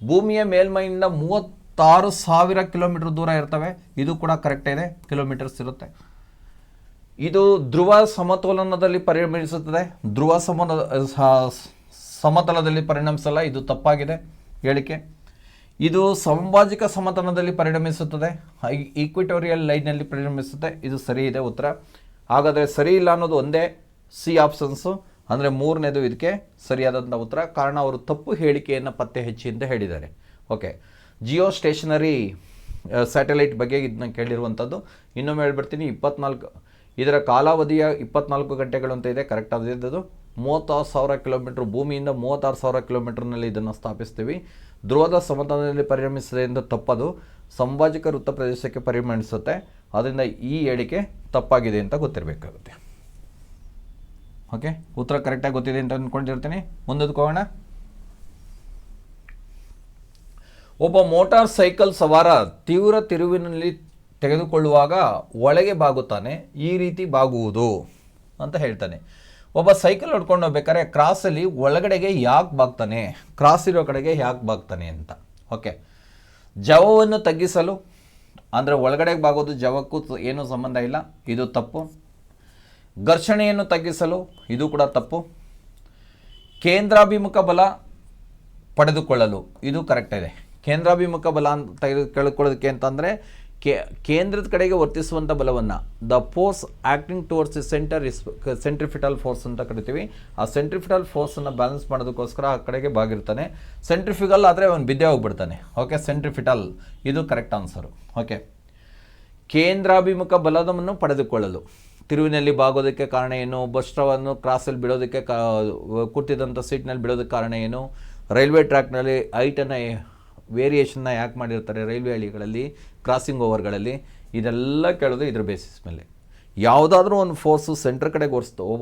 Speaker 1: ಭೂಮಿಯ ಮೇಲ್ಮೈಯಿಂದ 36,000 ಕಿಲೋಮೀಟರ್ ದೂರ ಇರ್ತವೆ, ಇದು ಕೂಡ ಕರೆಕ್ಟ್ ಇದೆ, ಕಿಲೋಮೀಟರ್ಸ್ ಇರುತ್ತೆ. ಇದು ಧ್ರುವ ಸಮತೋಲನದಲ್ಲಿ ಪರಿಣಮಿಸುತ್ತದೆ, ಧ್ರುವ ಸಮತಲದಲ್ಲಿ ಪರಿಣಮಿಸಲ್ಲ, ಇದು ತಪ್ಪಾಗಿದೆ ಹೇಳಿಕೆ. ಇದು ಸಂಭಾಜಿಕ ಸಮತಲದಲ್ಲಿ ಪರಿಣಮಿಸುತ್ತದೆ, ಈಕ್ವಿಟೋರಿಯಲ್ ಲೈನ್ನಲ್ಲಿ ಪರಿಣಮಿಸುತ್ತೆ, ಇದು ಸರಿ ಇದೆ ಉತ್ತರ. ಹಾಗಾದರೆ ಸರಿ ಇಲ್ಲ ಅನ್ನೋದು ಒಂದೇ ಸಿ ಆಪ್ಷನ್ಸು, ಅಂದರೆ ಮೂರನೇದು ಇದಕ್ಕೆ ಸರಿಯಾದಂಥ ಉತ್ತರ. ಕಾರಣ ಅವರು ತಪ್ಪು ಹೇಳಿಕೆಯನ್ನು ಪತ್ತೆ ಹಚ್ಚಿ ಅಂತ ಹೇಳಿದ್ದಾರೆ. ಓಕೆ, ಜಿಯೋ ಸ್ಟೇಷನರಿ ಸ್ಯಾಟಲೈಟ್ ಬಗ್ಗೆ ಇದನ್ನ ಕೇಳಿರುವಂಥದ್ದು. ಇನ್ನೊಮ್ಮೆ ಹೇಳ್ಬಿಡ್ತೀನಿ, 24 ಇದರ ಕಾಲಾವಧಿಯ 24 ಗಂಟೆಗಳು ಅಂತ ಇದೆ, ಕರೆಕ್ಟ್ ಆದದ್ದು. 36,000 ಕಿಲೋಮೀಟ್ರ್, ಭೂಮಿಯಿಂದ 36,000 ಕಿಲೋಮೀಟರ್ನಲ್ಲಿ ಇದನ್ನು ಸ್ಥಾಪಿಸ್ತೀವಿ. ಧ್ರುವದ ಸಮತಲದಲ್ಲಿ ಪರಿಣಮಿಸಿದೆ ಎಂದು ತಪ್ಪದು, ಸಂಭಾಜಿಕ ವೃತ್ತ ಪ್ರದೇಶಕ್ಕೆ ಪರಿಗಣಿಸುತ್ತೆ. ಅದರಿಂದ ಈ ಹೇಳಿಕೆ ತಪ್ಪಾಗಿದೆ ಅಂತ ಗೊತ್ತಿರಬೇಕಾಗುತ್ತೆ. ಓಕೆ, ಉತ್ತರ ಕರೆಕ್ಟಾಗಿ ಗೊತ್ತಿದೆ ಅಂತ ಅಂದ್ಕೊಂಡಿರ್ತೀನಿ. ಮುಂದಕ್ಕೆ ಹೋಗೋಣ. ಒಬ್ಬ ಮೋಟಾರ್ ಸೈಕಲ್ ಸವಾರ ತೀವ್ರ ತಿರುವಿನಲ್ಲಿ ತೆಗೆದುಕೊಳ್ಳುವಾಗ ಒಳಗೆ ಬಾಗುತ್ತಾನೆ, ಈ ರೀತಿ ಬಾಗುವುದು ಅಂತ ಹೇಳ್ತಾನೆ. ಒಬ್ಬ ಸೈಕಲ್ ಹೊಡ್ಕೊಂಡು ಹೋಗ್ಬೇಕಾದ್ರೆ ಕ್ರಾಸಲ್ಲಿ ಒಳಗಡೆಗೆ ಯಾಕೆ ಬಾಗ್ತಾನೆ, ಕ್ರಾಸ್ ಇರೋ ಕಡೆಗೆ ಯಾಕೆ ಬಾಗ್ತಾನೆ ಅಂತ. ಓಕೆ, ಜವವನ್ನು ತಗ್ಗಿಸಲು, ಅಂದರೆ ಒಳಗಡೆಗೆ ಬಾಗೋದು ಜವಕ್ಕೂ ಏನೂ ಸಂಬಂಧ ಇಲ್ಲ, ಇದು ತಪ್ಪು. ಘರ್ಷಣೆಯನ್ನು ತಗ್ಗಿಸಲು, ಇದು ಕೂಡ ತಪ್ಪು. ಕೇಂದ್ರಾಭಿಮುಖ ಬಲ ಪಡೆದುಕೊಳ್ಳಲು, ಇದು ಕರೆಕ್ಟ್ ಇದೆ. ಕೇಂದ್ರಾಭಿಮುಖ ಬಲ ಅಂತ ತೆಗೆದುಕೊಳ್ಳೋದಕ್ಕೆ ಅಂತಂದರೆ ಕೇಂದ್ರದ ಕಡೆಗೆ ವರ್ತಿಸುವಂಥ ಬಲವನ್ನು, the force acting towards the centre is centripetal force ಅಂತ ಕರಿತೀವಿ. ಆ ಸೆಂಟ್ರಿಫಿಟಲ್ ಫೋರ್ಸನ್ನು ಬ್ಯಾಲೆನ್ಸ್ ಮಾಡೋದಕ್ಕೋಸ್ಕರ ಆ ಕಡೆಗೆ ಬಾಗಿರ್ತಾನೆ. ಸೆಂಟ್ರಿಫಿಗಲ್ ಆದರೆ ಅವನು ಬಿದ್ದೇ ಹೋಗ್ಬಿಡ್ತಾನೆ. ಓಕೆ, ಸೆಂಟ್ರಿಫಿಟಲ್ ಇದು ಕರೆಕ್ಟ್ ಆನ್ಸರು. ಓಕೆ, ಕೇಂದ್ರಾಭಿಮುಖ ಬಲವನ್ನು ಪಡೆದುಕೊಳ್ಳಲು, ತಿರುವಿನಲ್ಲಿ ಬಾಗೋದಕ್ಕೆ ಕಾರಣ ಏನು, ಬಸ್ಟ್ರವನ್ನು ಕ್ರಾಸಲ್ಲಿ ಬಿಡೋದಕ್ಕೆ ಕೂತಿದ್ದಂಥ ಸೀಟ್ನಲ್ಲಿ ಬಿಡೋದಕ್ಕೆ ಕಾರಣ ಏನು, ರೈಲ್ವೆ ಟ್ರ್ಯಾಕ್ನಲ್ಲಿ ಹೈಟನ್ನು ವೇರಿಯೇಷನ್ನ ಯಾಕೆ ಮಾಡಿರ್ತಾರೆ ರೈಲ್ವೆ ಹಳಿಗಳಲ್ಲಿ, ಕ್ರಾಸಿಂಗ್ ಓವರ್ಗಳಲ್ಲಿ, ಇದೆಲ್ಲ ಕೇಳೋದು ಇದ್ರ ಬೇಸಿಸ್ ಮೇಲೆ. ಯಾವುದಾದ್ರೂ ಒಂದು ಫೋರ್ಸು ಸೆಂಟ್ರ್ ಕಡೆಗೆ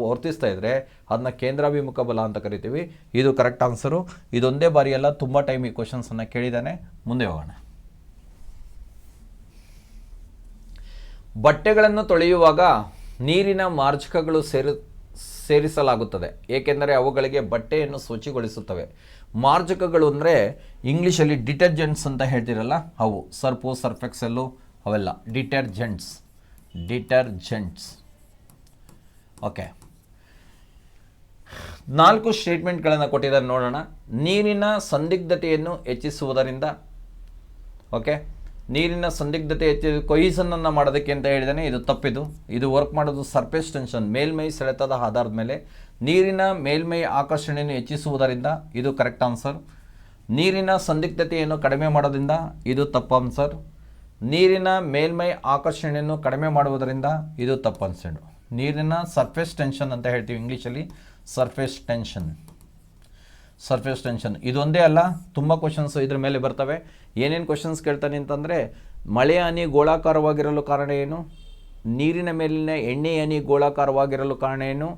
Speaker 1: ವರ್ತಿಸ್ತಾ ಇದ್ದರೆ ಅದನ್ನ ಕೇಂದ್ರಾಭಿಮುಖ ಬಲ ಅಂತ ಕರಿತೀವಿ. ಇದು ಕರೆಕ್ಟ್ ಆನ್ಸರು. ಇದೊಂದೇ ಬಾರಿ ಅಲ್ಲ, ತುಂಬ ಟೈಮ್ ಈ ಕ್ವಶನ್ಸನ್ನು ಕೇಳಿದ್ದಾನೆ. ಮುಂದೆ ಹೋಗೋಣ. ಬಟ್ಟೆಗಳನ್ನು ತೊಳೆಯುವಾಗ ನೀರಿನ ಮಾರ್ಜಕಗಳು ಸೇರಿಸಲಾಗುತ್ತದೆ, ಏಕೆಂದರೆ ಅವುಗಳಿಗೆ ಬಟ್ಟೆಯನ್ನು ಶುಚಿಗೊಳಿಸುತ್ತವೆ. ಮಾರ್ಜಕಗಳು ಅಂದರೆ ಇಂಗ್ಲೀಷಲ್ಲಿ ಡಿಟರ್ಜೆಂಟ್ಸ್ ಅಂತ ಹೇಳ್ತಿರಲ್ಲ, ಅವು ಸರ್ಪು, ಸರ್ಫೆಕ್ಸೆಲ್ಲು, ಅವೆಲ್ಲ ಡಿಟರ್ಜೆಂಟ್ಸ್. ಓಕೆ, 4 ಸ್ಟೇಟ್ಮೆಂಟ್ಗಳನ್ನು ಕೊಟ್ಟಿದ್ದಾರೆ, ನೋಡೋಣ. ನೀರಿನ ಸಂದಿಗ್ಧತೆಯನ್ನು ಹೆಚ್ಚಿಸುವುದರಿಂದ, ಓಕೆ, ನೀರಿನ ಸಂದಿಗ್ಧತೆ ಕೊಯ್ಸನನ್ನು ಮಾಡೋದಕ್ಕೆ ಅಂತ ಹೇಳಿದಾನೆ, ಇದು ತಪ್ಪಿದು. ಇದು ವರ್ಕ್ ಮಾಡೋದು ಸರ್ಫೇಸ್ ಟೆನ್ಷನ್, ಮೇಲ್ಮೈ ಸೆಳೆತದ ಆಧಾರದ ಮೇಲೆ. ನೀರಿನ ಮೇಲ್ಮೈ ಆಕರ್ಷಣೆಯನ್ನು ಹೆಚ್ಚಿಸುವುದರಿಂದ, ಇದು ಕರೆಕ್ಟ್ ಆನ್ಸರ್. ನೀರಿನ ಸಂದಿಗ್ಧತೆಯನ್ನು ಕಡಿಮೆ ಮಾಡೋದ್ರಿಂದ, ಇದು ತಪ್ಪು ಆನ್ಸರ್. ನೀರಿನ ಮೇಲ್ಮೈ ಆಕರ್ಷಣೆಯನ್ನು ಕಡಿಮೆ ಮಾಡುವುದರಿಂದ, ಇದು ತಪ್ಪು ಆನ್ಸರ್. ನೀರಿನ ಸರ್ಫೇಸ್ ಟೆನ್ಷನ್ ಅಂತ ಹೇಳ್ತೀವಿ ಇಂಗ್ಲೀಷಲ್ಲಿ, ಸರ್ಫೇಸ್ ಟೆನ್ಷನ್ ಇದೊಂದೇ ಅಲ್ಲ, ತುಂಬ ಕ್ವಶನ್ಸ್ ಇದ್ರ ಮೇಲೆ ಬರ್ತವೆ. ಏನೇನು ಕ್ವಶನ್ಸ್ ಕೇಳ್ತಾನೆ ಅಂತಂದರೆ, ಮಳೆ ಹನಿ ಗೋಳಾಕಾರವಾಗಿರಲು ಕಾರಣ ಏನು, ನೀರಿನ ಮೇಲಿನ ಎಣ್ಣೆ ಹನಿ ಗೋಳಾಕಾರವಾಗಿರಲು ಕಾರಣ ಏನು,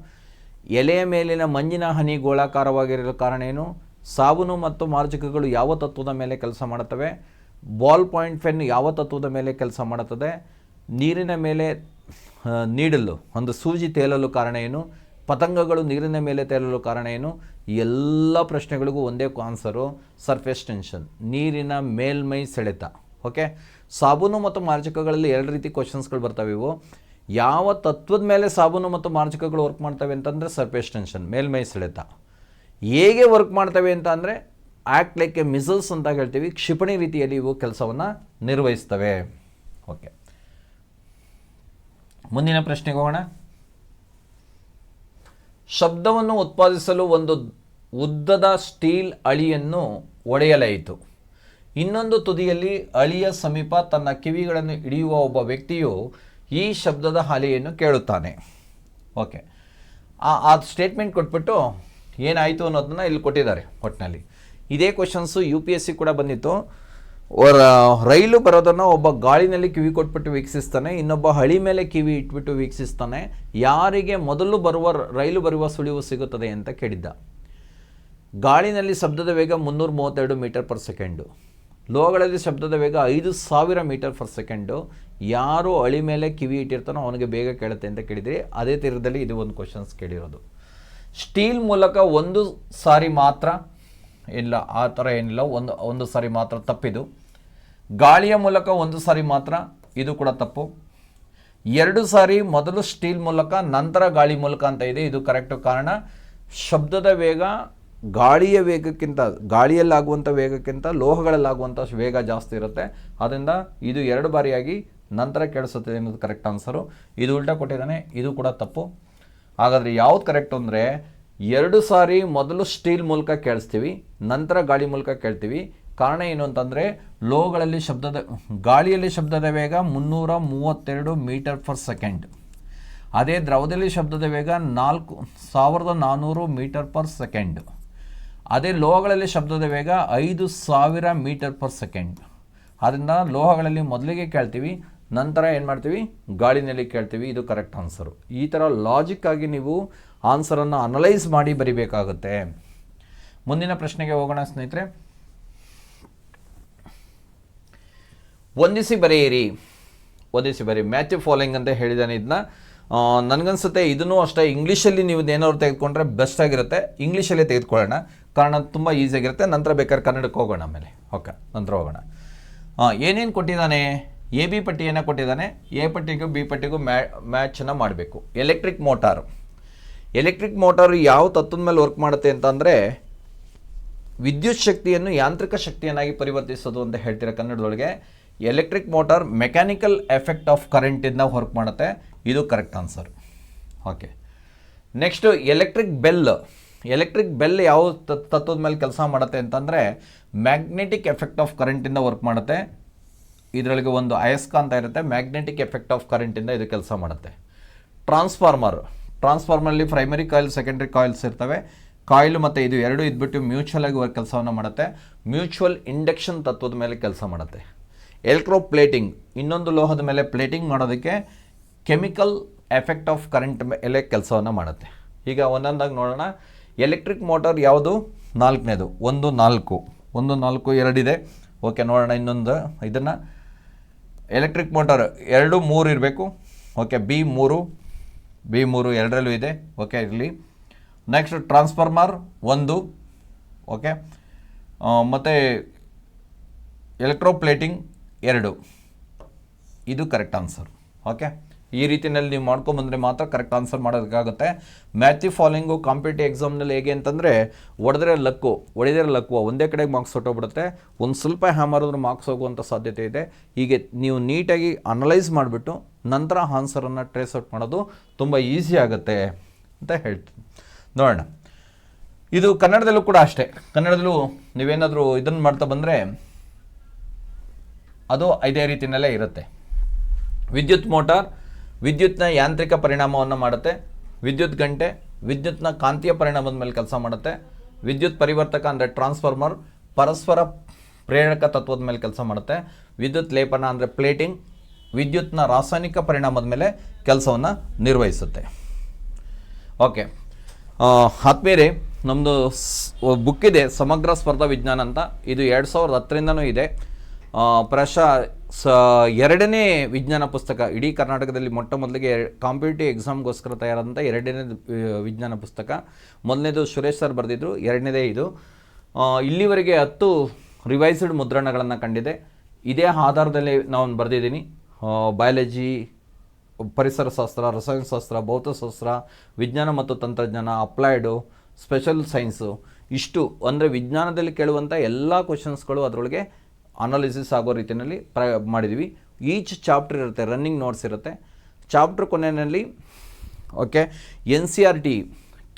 Speaker 1: ಎಲೆಯ ಮೇಲಿನ ಮಂಜಿನ ಹನಿ ಗೋಳಾಕಾರವಾಗಿರಲು ಕಾರಣ ಏನು, ಸಾಬೂನು ಮತ್ತು ಮಾರ್ಜಕಗಳು ಯಾವ ತತ್ವದ ಮೇಲೆ ಕೆಲಸ ಮಾಡುತ್ತವೆ, ಬಾಲ್ ಪಾಯಿಂಟ್ ಪೆನ್ ಯಾವ ತತ್ವದ ಮೇಲೆ ಕೆಲಸ ಮಾಡುತ್ತದೆ, ನೀರಿನ ಮೇಲೆ ನೀಡಲು ಒಂದು ಸೂಜಿ ತೇಲಲು ಕಾರಣ ಏನು, ಪತಂಗಗಳು ನೀರಿನ ಮೇಲೆ ತೇಲಲು ಕಾರಣ ಏನು? ಎಲ್ಲ ಪ್ರಶ್ನೆಗಳಿಗೂ ಒಂದೇ ಆನ್ಸರು, ಸರ್ಫೇಸ್ ಟೆನ್ಷನ್, ನೀರಿನ ಮೇಲ್ಮೈ ಸೆಳೆತ. ಓಕೆ, ಸಾಬೂನು ಮತ್ತು ಮಾರ್ಜಕಗಳಲ್ಲಿ 2 ರೀತಿ ಕ್ವಶನ್ಸ್ಗಳು ಬರ್ತವೆ. ಇವು ಯಾವ ತತ್ವದ ಮೇಲೆ ಸಾಬೂನು ಮತ್ತು ಮಾರ್ಜಕಗಳು ವರ್ಕ್ ಮಾಡ್ತವೆ ಅಂತಂದರೆ ಸರ್ಫೇಸ್ ಟೆನ್ಷನ್, ಮೇಲ್ಮೈ ಸೆಳೆತ. ಹೇಗೆ ವರ್ಕ್ ಮಾಡ್ತವೆ ಅಂತ ಅಂದರೆ ಆ್ಯಕ್ಟ್ ಲೈಕ್ ಎ ಮಿಸಲ್ಸ್ ಅಂತ ಹೇಳ್ತೀವಿ, ಕ್ಷಿಪಣಿ ರೀತಿಯಲ್ಲಿ ಇವು ಕೆಲಸವನ್ನು ನಿರ್ವಹಿಸ್ತವೆ. ಓಕೆ, ಮುಂದಿನ ಪ್ರಶ್ನೆಗೆ ಹೋಗೋಣ. ಶಬ್ದವನ್ನು ಉತ್ಪಾದಿಸಲು ಒಂದು ಉದ್ದದ ಸ್ಟೀಲ್ ಅಳಿಯನ್ನು ಒಡೆಯಲಾಯಿತು. ಇನ್ನೊಂದು ತುದಿಯಲ್ಲಿ ಅಳಿಯ ಸಮೀಪ ತನ್ನ ಕಿವಿಗಳನ್ನು ಹಿಡಿಯುವ ಒಬ್ಬ ವ್ಯಕ್ತಿಯು ಈ ಶಬ್ದದ ಅಲೆಯನ್ನು ಕೇಳುತ್ತಾನೆ. ಓಕೆ, ಆ ಸ್ಟೇಟ್ಮೆಂಟ್ ಕೊಟ್ಬಿಟ್ಟು ಏನಾಯಿತು ಅನ್ನೋದನ್ನ ಇಲ್ಲಿ ಕೊಟ್ಟಿದ್ದಾರೆ. ಒಟ್ಟಿನಲ್ಲಿ ಇದೇ ಕ್ವಶನ್ಸು UPSC ಕೂಡ ಬಂದಿತ್ತು. ರೈಲು ಬರೋದನ್ನು ಒಬ್ಬ ಗಾಳಿನಲ್ಲಿ ಕಿವಿ ಕೊಟ್ಬಿಟ್ಟು ವೀಕ್ಷಿಸ್ತಾನೆ, ಇನ್ನೊಬ್ಬ ಹಳಿ ಮೇಲೆ ಕಿವಿ ಇಟ್ಬಿಟ್ಟು ವೀಕ್ಷಿಸ್ತಾನೆ. ಯಾರಿಗೆ ಮೊದಲು ರೈಲು ಬರುವ ಸುಳಿವು ಸಿಗುತ್ತದೆ ಅಂತ ಕೇಳಿದ್ದ. ಗಾಳಿನಲ್ಲಿ ಶಬ್ದದ ವೇಗ 332 ಮೀಟರ್ ಪರ್ ಸೆಕೆಂಡು, ಲೋಹಗಳಲ್ಲಿ ಶಬ್ದದ ವೇಗ 5000 ಮೀಟರ್ ಪರ್ ಸೆಕೆಂಡು. ಯಾರು ಹಳಿ ಮೇಲೆ ಕಿವಿ ಇಟ್ಟಿರ್ತಾನೋ ಅವನಿಗೆ ಬೇಗ ಕೇಳುತ್ತೆ ಅಂತ ಕೇಳಿದರೆ, ಅದೇ ತೀರದಲ್ಲಿ ಇದು ಒಂದು ಕ್ವಶನ್ಸ್ ಕೇಳಿರೋದು. ಸ್ಟೀಲ್ ಮೂಲಕ ಒಂದು ಸಾರಿ ಮಾತ್ರ ಇಲ್ಲ, ಆ ಥರ ಏನಿಲ್ಲ, ಒಂದು ಸಾರಿ ಮಾತ್ರ ತಪ್ಪಿದು. ಗಾಳಿಯ ಮೂಲಕ ಒಂದು ಸಾರಿ ಮಾತ್ರ, ಇದು ಕೂಡ ತಪ್ಪು. 2 ಸಾರಿ, ಮೊದಲು ಸ್ಟೀಲ್ ಮೂಲಕ ನಂತರ ಗಾಳಿ ಮೂಲಕ ಅಂತ ಇದೆ, ಇದು ಕರೆಕ್ಟು. ಕಾರಣ ಶಬ್ದದ ವೇಗ ಗಾಳಿಯ ವೇಗಕ್ಕಿಂತ, ಗಾಳಿಯಲ್ಲಾಗುವಂಥ ವೇಗಕ್ಕಿಂತ ಲೋಹಗಳಲ್ಲಾಗುವಂಥ ವೇಗ ಜಾಸ್ತಿ ಇರುತ್ತೆ. ಆದ್ದರಿಂದ ಇದು 2 ಬಾರಿಯಾಗಿ ನಂತರ ಕೇಳಿಸುತ್ತದೆ ಅನ್ನೋದು ಕರೆಕ್ಟ್ ಆನ್ಸರು. ಇದು ಉಲ್ಟಾ ಕೊಟ್ಟಿದ್ದಾನೆ, ಇದು ಕೂಡ ತಪ್ಪು. ಹಾಗಾದರೆ ಯಾವ್ದು ಕರೆಕ್ಟ್ ಅಂದರೆ 2 ಸಾರಿ ಮೊದಲು ಸ್ಟೀಲ್ ಮೂಲಕ ಕೇಳಿಸ್ತೀವಿ, ನಂತರ ಗಾಳಿ ಮೂಲಕ ಕೇಳ್ತೀವಿ. ಕಾರಣ ಏನು ಅಂತಂದರೆ ಗಾಳಿಯಲ್ಲಿ ಶಬ್ದದ ವೇಗ 332 ಮೀಟರ್ ಪರ್ ಸೆಕೆಂಡ್. ಅದೇ ದ್ರವದಲ್ಲಿ ಶಬ್ದದ ವೇಗ 4400 ಮೀಟರ್ ಪರ್ ಸೆಕೆಂಡ್. ಅದೇ ಲೋಹಗಳಲ್ಲಿ ಶಬ್ದದ ವೇಗ 5000 ಮೀಟರ್ ಪರ್ ಸೆಕೆಂಡ್. ಆದ್ದರಿಂದ ಲೋಹಗಳಲ್ಲಿ ಮೊದಲಿಗೆ ಕೇಳ್ತೀವಿ, ನಂತರ ಏನು ಮಾಡ್ತೀವಿ, ಗಾಳಿನಲ್ಲಿ ಕೇಳ್ತೀವಿ. ಇದು ಕರೆಕ್ಟ್ ಆನ್ಸರು. ಈ ಥರ ಲಾಜಿಕ್ ಆಗಿ ನೀವು ಆನ್ಸರನ್ನು ಅನಲೈಸ್ ಮಾಡಿ ಬರಿಬೇಕಾಗುತ್ತೆ. ಮುಂದಿನ ಪ್ರಶ್ನೆಗೆ ಹೋಗೋಣ ಸ್ನೇಹಿತರೆ. ಹೊಂದಿಸಿ ಬರೆಯಿರಿ. ಮ್ಯಾಥ್ಯೂ ಫಾಲೋಯಿಂಗ್ ಅಂತ ಹೇಳಿದ್ದಾನೆ. ಇದನ್ನ ನನಗನ್ಸುತ್ತೆ ಇದನ್ನು ಅಷ್ಟೇ ಇಂಗ್ಲೀಷಲ್ಲಿ ನೀವು ಏನಾದ್ರು ತೆಗೆದುಕೊಂಡ್ರೆ ಬೆಸ್ಟ್ ಆಗಿರುತ್ತೆ. ಇಂಗ್ಲೀಷಲ್ಲೇ ತೆಗೆದುಕೊಳ್ಳೋಣ, ಕಾರಣ ತುಂಬ ಈಸಿಯಾಗಿರುತ್ತೆ. ನಂತರ ಬೇಕಾದ್ರೆ ಕನ್ನಡಕ್ಕೆ ಹೋಗೋಣ ಆಮೇಲೆ. ಓಕೆ, ನಂತರ ಹೋಗೋಣ. ಏನೇನು ಕೊಟ್ಟಿದ್ದಾನೆ? AB ಪಟ್ಟಿಯನ್ನು ಕೊಟ್ಟಿದ್ದಾನೆ. A ಪಟ್ಟಿಗೂ B ಪಟ್ಟಿಗೂ ಮ್ಯಾಚನ್ನು ಮಾಡಬೇಕು. ಎಲೆಕ್ಟ್ರಿಕ್ ಮೋಟಾರು ಯಾವ ತತ್ವದ ಮೇಲೆ ವರ್ಕ್ ಮಾಡುತ್ತೆ ಅಂತಂದರೆ ವಿದ್ಯುತ್ ಶಕ್ತಿಯನ್ನು ಯಾಂತ್ರಿಕ ಶಕ್ತಿಯನ್ನಾಗಿ ಪರಿವರ್ತಿಸೋದು ಅಂತ ಹೇಳ್ತೀರಾ ಕನ್ನಡದೊಳಗೆ. Electric motor mechanical effect of ಕರೆಂಟಿಂದ ವರ್ಕ್ ಮಾಡುತ್ತೆ. ಇದು correct answer. Okay, next electric bell ಯಾವ ತತ್ವದ ಮೇಲೆ ಕೆಲಸ ಮಾಡುತ್ತೆ ಅಂತಂದರೆ ಮ್ಯಾಗ್ನೆಟಿಕ್ ಎಫೆಕ್ಟ್ ಆಫ್ ಕರೆಂಟಿಂದ ವರ್ಕ್ ಮಾಡುತ್ತೆ. ಇದರೊಳಗೆ ಒಂದು ಅಯಸ್ಕಾಂತ ಇರುತ್ತೆ, ಮ್ಯಾಗ್ನೆಟಿಕ್ ಎಫೆಕ್ಟ್ ಆಫ್ ಕರೆಂಟಿಂದ ಇದು ಕೆಲಸ ಮಾಡುತ್ತೆ. ಟ್ರಾನ್ಸ್ಫಾರ್ಮರ್ಲಿ ಪ್ರೈಮರಿ ಕಾಯಿಲ್, ಸೆಕೆಂಡರಿ ಕಾಯಿಲ್ಸ್ ಇರ್ತವೆ. ಕಾಯಿಲ್ ಮತ್ತು ಇದು 2 ಇದ್ಬಿಟ್ಟು ಮ್ಯೂಚುವಲ್ ಆಗಿ ಕೆಲಸವನ್ನು ಮಾಡುತ್ತೆ. ಮ್ಯೂಚುವಲ್ ಇಂಡಕ್ಷನ್ ತತ್ವದ ಮೇಲೆ ಕೆಲಸ ಮಾಡುತ್ತೆ. ಎಲೆಕ್ಟ್ರೋಪ್ಲೇಟಿಂಗ್, ಇನ್ನೊಂದು ಲೋಹದ ಮೇಲೆ ಪ್ಲೇಟಿಂಗ್ ಮಾಡೋದಕ್ಕೆ ಕೆಮಿಕಲ್ ಎಫೆಕ್ಟ್ ಆಫ್ ಕರೆಂಟ್ ಮೇಲೆ ಕೆಲಸವನ್ನು ಮಾಡುತ್ತೆ. ಈಗ ಒಂದೊಂದಾಗಿ ನೋಡೋಣ. ಎಲೆಕ್ಟ್ರಿಕ್ ಮೋಟಾರ್ ಯಾವುದು? 4ನೇದು. 1, 4, 2 ಇದೆ. ಓಕೆ, ನೋಡೋಣ ಇನ್ನೊಂದು ಇದನ್ನು. ಎಲೆಕ್ಟ್ರಿಕ್ ಮೋಟಾರ್ 2, 3 ಇರಬೇಕು. ಓಕೆ, B3 2ರಲ್ಲೂ ಇದೆ. ಓಕೆ, ಇರಲಿ. Next transformer 1. ಓಕೆ, ಮತ್ತು ಎಲೆಕ್ಟ್ರೋಪ್ಲೇಟಿಂಗ್ 2. ಇದು ಕರೆಕ್ಟ್ ಆನ್ಸರ್. ಓಕೆ, ಈ ರೀತಿಯಲ್ಲಿ ನೀವು ಮಾಡ್ಕೊಂಬಂದರೆ ಮಾತ್ರ ಕರೆಕ್ಟ್ ಆನ್ಸರ್ ಮಾಡೋದಕ್ಕಾಗುತ್ತೆ. ಮ್ಯಾಥ್ಯೂ ಫಾಲೋಯಿಂಗು ಕಾಂಪಿಟೇಟಿವ್ ಎಕ್ಸಾಮ್ನಲ್ಲಿ ಹೇಗೆ ಅಂತಂದರೆ ಹೊಡೆದ್ರೆ ಲಕ್ಕು ಒಂದೇ ಕಡೆಗೆ ಮಾರ್ಕ್ಸ್ ಹೊಟ್ಟೋಗ್ಬಿಡುತ್ತೆ. ಒಂದು ಸ್ವಲ್ಪ ಹ್ಯಾಮರಿದ್ರೆ ಮಾರ್ಕ್ಸ್ ಹೋಗುವಂಥ ಸಾಧ್ಯತೆ ಇದೆ. ಹೀಗೆ ನೀವು ನೀಟಾಗಿ ಅನಲೈಸ್ ಮಾಡಿಬಿಟ್ಟು ನಂತರ ಆನ್ಸರನ್ನು ಟ್ರೇಸ್ ಔಟ್ ಮಾಡೋದು ತುಂಬ ಈಸಿ ಆಗುತ್ತೆ ಅಂತ ಹೇಳ್ತೀನಿ. ನೋಡೋಣ. ಇದು ಕನ್ನಡದಲ್ಲೂ ಕೂಡ ಅಷ್ಟೇ. ಕನ್ನಡದಲ್ಲೂ ನೀವೇನಾದರೂ ಇದನ್ನು ಮಾಡ್ತಾ ಬಂದರೆ ಅದು ಇದೇ ರೀತಿಯಲ್ಲೇ ಇರುತ್ತೆ. ವಿದ್ಯುತ್ ಮೋಟಾರ್ ವಿದ್ಯುತ್ನ ಯಾಂತ್ರಿಕ ಪರಿಣಾಮವನ್ನು ಮಾಡುತ್ತೆ. ವಿದ್ಯುತ್ ಗಂಟೆ ವಿದ್ಯುತ್ನ ಕಾಂತೀಯ ಪರಿಣಾಮದ ಮೇಲೆ ಕೆಲಸ ಮಾಡುತ್ತೆ. ವಿದ್ಯುತ್ ಪರಿವರ್ತಕ ಅಂದರೆ ಟ್ರಾನ್ಸ್ಫಾರ್ಮರ್ ಪರಸ್ಪರ ಪ್ರೇರಕ ತತ್ವದ ಮೇಲೆ ಕೆಲಸ ಮಾಡುತ್ತೆ. ವಿದ್ಯುತ್ ಲೇಪನ ಅಂದರೆ ಪ್ಲೇಟಿಂಗ್ ವಿದ್ಯುತ್ನ ರಾಸಾಯನಿಕ ಪರಿಣಾಮದ ಮೇಲೆ ಕೆಲಸವನ್ನು ನಿರ್ವಹಿಸುತ್ತೆ. ಓಕೆ, ಆದ್ಮೇಲೆ ನಮ್ಮದು ಬುಕ್ ಇದೆ ಸಮಗ್ರ ಸ್ಪರ್ಧಾ ವಿಜ್ಞಾನ ಅಂತ. ಇದು 2010ರಿಂದನೂ ಇದೆ. ಪ್ರಾಯಶಃ ಎರಡನೇ ವಿಜ್ಞಾನ ಪುಸ್ತಕ ಇಡೀ ಕರ್ನಾಟಕದಲ್ಲಿ ಮೊಟ್ಟ ಮೊದಲಿಗೆ ಕಾಂಪಿಟೇಟಿವ್ ಎಕ್ಸಾಮ್ಗೋಸ್ಕರ ತಯಾರಾದಂಥ ಎರಡನೇ ವಿಜ್ಞಾನ ಪುಸ್ತಕ. ಮೊದಲನೇದು ಸುರೇಶ್ ಸರ್ ಬರೆದಿದ್ರು, ಎರಡನೇದೇ ಇದು. ಇಲ್ಲಿವರೆಗೆ 10 ರಿವೈಸ್ಡ್ ಮುದ್ರಣಗಳನ್ನು ಕಂಡಿದೆ. ಇದೇ ಆಧಾರದಲ್ಲಿ ನಾನು ಬರೆದಿದ್ದೀನಿ. ಬಯಾಲಜಿ, ಪರಿಸರಶಾಸ್ತ್ರ, ರಸಾಯನಶಾಸ್ತ್ರ, ಭೌತಶಾಸ್ತ್ರ, ವಿಜ್ಞಾನ ಮತ್ತು ತಂತ್ರಜ್ಞಾನ, ಅಪ್ಲೈಡು, ಸ್ಪೆಷಲ್ ಸೈನ್ಸು, ಇಷ್ಟು ಅಂದರೆ ವಿಜ್ಞಾನದಲ್ಲಿ ಕೇಳುವಂಥ ಎಲ್ಲ ಕ್ವಶನ್ಸ್ಗಳು ಅದರೊಳಗೆ ಅನಾಲಿಸಿಸ್ ಆಗೋ ರೀತಿಯಲ್ಲಿ ಮಾಡಿದ್ವಿ. ಈಚ್ ಚಾಪ್ಟರ್ ಇರುತ್ತೆ, ರನ್ನಿಂಗ್ ನೋಟ್ಸ್ ಇರುತ್ತೆ. ಚಾಪ್ಟರ್ ಕೊನೆಯಲ್ಲಿ NCERT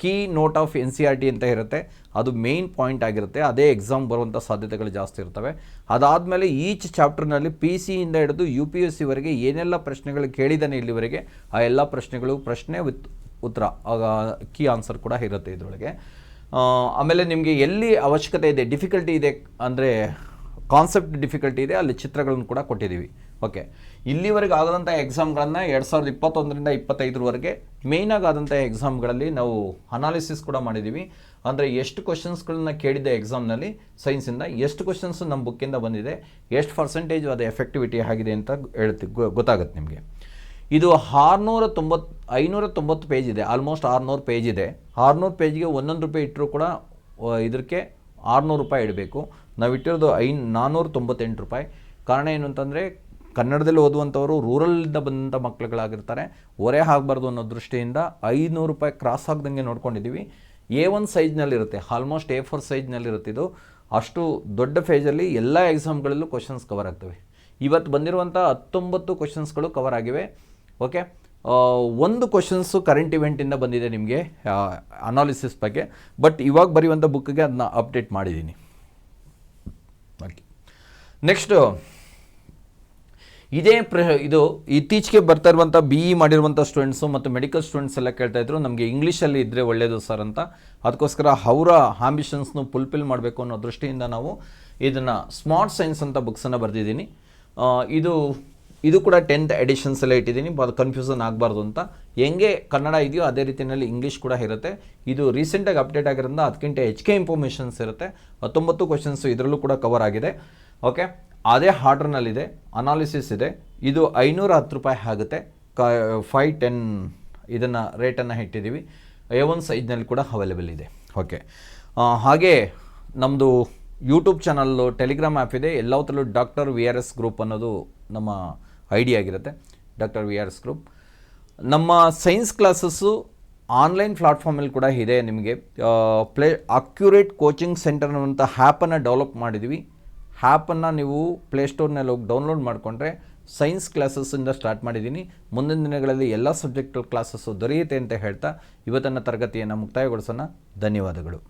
Speaker 1: key note of NCERT ಅಂತ ಇರುತ್ತೆ, ಅದು ಮೇಯ್ನ್ ಪಾಯಿಂಟ್ ಆಗಿರುತ್ತೆ. ಅದೇ ಎಕ್ಸಾಮ್ ಬರುವಂಥ ಸಾಧ್ಯತೆಗಳು ಜಾಸ್ತಿ ಇರ್ತವೆ. ಅದಾದಮೇಲೆ ಈಚ್ ಚಾಪ್ಟರ್ನಲ್ಲಿ PC ಇಂದ ಹಿಡಿದು UPSCವರೆಗೆ ಏನೆಲ್ಲ ಪ್ರಶ್ನೆಗಳು ಕೇಳಿದ್ದಾನೆ ಇಲ್ಲಿವರೆಗೆ ಆ ಎಲ್ಲ ಪ್ರಶ್ನೆಗಳು, ಪ್ರಶ್ನೆ ವಿತ್ ಉತ್ತರ, ಕೀ ಆನ್ಸರ್ ಕೂಡ ಇರುತ್ತೆ ಇದರೊಳಗೆ. ಆಮೇಲೆ ನಿಮಗೆ ಎಲ್ಲಿ ಅವಶ್ಯಕತೆ ಇದೆ, ಡಿಫಿಕಲ್ಟಿ ಇದೆ ಅಂದರೆ ಕಾನ್ಸೆಪ್ಟ್ ಡಿಫಿಕಲ್ಟಿ ಇದೆ, ಅಲ್ಲಿ ಚಿತ್ರಗಳನ್ನು ಕೂಡ ಕೊಟ್ಟಿದ್ದೀವಿ. ಇಲ್ಲಿವರೆಗೆ ಆದಂಥ ಎಕ್ಸಾಮ್ಗಳನ್ನು 2021ರಿಂದ 2025ರವರೆಗೆ ಮೇಯ್ನಾಗಿ ಆದಂಥ ಎಕ್ಸಾಮ್ಗಳಲ್ಲಿ ನಾವು ಅನಾಲಿಸಿಸ್ ಕೂಡ ಮಾಡಿದ್ದೀವಿ. ಅಂದರೆ ಎಷ್ಟು ಕ್ವಶನ್ಸ್ಗಳನ್ನ ಕೇಳಿದ್ದೆ ಎಕ್ಸಾಮ್ನಲ್ಲಿ ಸೈನ್ಸಿಂದ, ಎಷ್ಟು ಕ್ವಶನ್ಸ್ ನಮ್ಮ ಬುಕ್ಕಿಂದ ಬಂದಿದೆ, ಎಷ್ಟು ಪರ್ಸೆಂಟೇಜ್ ಅದು ಎಫೆಕ್ಟಿವಿಟಿ ಆಗಿದೆ ಅಂತ ಗೊತ್ತಾಗುತ್ತೆ ನಿಮಗೆ. ಇದು 590 ಪೇಜ್ ಇದೆ, ಆಲ್ಮೋಸ್ಟ್ 600 ಪೇಜ್ ಇದೆ. 600 ಪೇಜ್ಗೆ ₹1 ಇಟ್ಟರೂ ಕೂಡ ಇದಕ್ಕೆ ₹600 ಇಡಬೇಕು. ನಾವು ಇಟ್ಟಿರೋದು ₹498. ಕಾರಣ ಏನು ಅಂತಂದರೆ ಕನ್ನಡದಲ್ಲಿ ಓದುವಂಥವರು ರೂರಲ್ಲಿಂದ ಬಂದಂಥ ಮಕ್ಕಳುಗಳಾಗಿರ್ತಾರೆ, ಹೊರೆ ಆಗಬಾರ್ದು ಅನ್ನೋ ದೃಷ್ಟಿಯಿಂದ ₹500 ಕ್ರಾಸ್ ಆಗ್ದಂಗೆ ನೋಡ್ಕೊಂಡಿದ್ದೀವಿ. A1 ಸೈಜ್ನಲ್ಲಿರುತ್ತೆ, almost A4 ಸೈಜ್ನಲ್ಲಿರುತ್ತೆ. ಇದು ಅಷ್ಟು ದೊಡ್ಡ ಪೇಜಲ್ಲಿ ಎಲ್ಲ ಎಕ್ಸಾಮ್ಗಳಲ್ಲೂ ಕ್ವಶನ್ಸ್ ಕವರ್ ಆಗ್ತವೆ. ಇವತ್ತು ಬಂದಿರುವಂಥ 19 ಕ್ವಶನ್ಸ್ಗಳು ಕವರ್ ಆಗಿವೆ. ಒಂದು ಕ್ವಶನ್ಸು ಕರೆಂಟ್ ಇವೆಂಟಿಂದ ಬಂದಿದೆ ನಿಮಗೆ ಅನಾಲಿಸಿಸ್ ಬಗ್ಗೆ, ಬಟ್ ಇವಾಗ ಬರೆಯುವಂಥ ಬುಕ್ಗೆ ಅದನ್ನ ಅಪ್ಡೇಟ್ ಮಾಡಿದ್ದೀನಿ. ನೆಕ್ಸ್ಟು ಇದು ಇತ್ತೀಚೆಗೆ ಬರ್ತಾ ಇರುವಂಥ BE ಮಾಡಿರುವಂಥ ಸ್ಟೂಡೆಂಟ್ಸು ಮತ್ತು ಮೆಡಿಕಲ್ ಸ್ಟೂಡೆಂಟ್ಸ್ ಎಲ್ಲ ಕೇಳ್ತಾಯಿದ್ರು, ನಮಗೆ ಇಂಗ್ಲೀಷಲ್ಲಿ ಇದ್ದರೆ ಒಳ್ಳೆಯದು ಸರ್ ಅಂತ. ಅದಕ್ಕೋಸ್ಕರ ಅವರ ಆಂಬಿಷನ್ಸ್ನು ಫುಲ್ಫಿಲ್ ಮಾಡಬೇಕು ಅನ್ನೋ ದೃಷ್ಟಿಯಿಂದ ನಾವು ಇದನ್ನು ಸ್ಮಾರ್ಟ್ ಸೈನ್ಸ್ ಅಂತ ಬುಕ್ಸನ್ನು ಬರೆದಿದ್ದೀನಿ. ಇದು ಕೂಡ 10th ಎಡಿಷನ್ಸಲ್ಲೇ ಇಟ್ಟಿದ್ದೀನಿ, ಅದು ಕನ್ಫ್ಯೂಸನ್ ಆಗಬಾರ್ದು ಅಂತ. ಹೆಂಗೆ ಕನ್ನಡ ಇದೆಯೋ ಅದೇ ರೀತಿಯಲ್ಲಿ ಇಂಗ್ಲೀಷ್ ಕೂಡ ಇರುತ್ತೆ. ಇದು ರೀಸೆಂಟಾಗಿ ಅಪ್ಡೇಟ್ ಆಗಿರೋದ್ರಿಂದ ಅದಕ್ಕಿಂತ ಹೆಚ್ಚಿಗೆ ಇನ್ಫಾರ್ಮೇಷನ್ಸ್ ಇರುತ್ತೆ. 19 ಕ್ವಶನ್ಸು ಇದರಲ್ಲೂ ಕೂಡ ಕವರ್ ಆಗಿದೆ. ಅದೇ ಆರ್ಡ್ರ್ನಲ್ಲಿದೆ, ಅನಾಲಿಸಿಸ್ ಇದೆ. ಇದು ₹510 ಆಗುತ್ತೆ. 510 ಇದನ್ನು ರೇಟನ್ನು ಇಟ್ಟಿದ್ದೀವಿ. A1 ಸೈಜ್ನಲ್ಲಿ ಕೂಡ ಅವೈಲೇಬಲ್ ಇದೆ. ಹಾಗೆ ನಮ್ಮದು ಯೂಟ್ಯೂಬ್ ಚಾನಲ್ಲು, ಟೆಲಿಗ್ರಾಮ್ ಆ್ಯಪ್ ಇದೆ. ಎಲ್ಲವತ್ತರಲ್ಲೂ ಡಾಕ್ಟರ್ VRS ಗ್ರೂಪ್ ಅನ್ನೋದು ನಮ್ಮ ID ಆಗಿರುತ್ತೆ, ಡಾಕ್ಟರ್ VRS ಗ್ರೂಪ್. ನಮ್ಮ ಸೈನ್ಸ್ ಕ್ಲಾಸಸ್ಸು ಆನ್ಲೈನ್ ಪ್ಲಾಟ್ಫಾರ್ಮಲ್ಲಿ ಕೂಡ ಇದೆ. ನಿಮಗೆ ಅಕ್ಯುರೇಟ್ ಕೋಚಿಂಗ್ ಸೆಂಟರ್ ಅನ್ನುವಂಥ ಆ್ಯಪನ್ನು ಡೆವಲಪ್ ಮಾಡಿದ್ದೀವಿ. ಆ್ಯಪನ್ನು ನೀವು ಪ್ಲೇಸ್ಟೋರ್ನಲ್ಲಿ ಹೋಗಿ ಡೌನ್ಲೋಡ್ ಮಾಡಿಕೊಂಡ್ರೆ ಸೈನ್ಸ್ ಕ್ಲಾಸಸ್ಸಿಂದ ಸ್ಟಾರ್ಟ್ ಮಾಡಿದ್ದೀನಿ. ಮುಂದಿನ ದಿನಗಳಲ್ಲಿ ಎಲ್ಲ ಸಬ್ಜೆಕ್ಟ್ ಕ್ಲಾಸಸ್ಸು ದೊರೆಯುತ್ತೆ ಅಂತ ಹೇಳ್ತಾ ಇವತ್ತಿನ ತರಗತಿಯನ್ನು ಮುಕ್ತಾಯಗೊಳಿಸೋಣ. ಧನ್ಯವಾದಗಳು.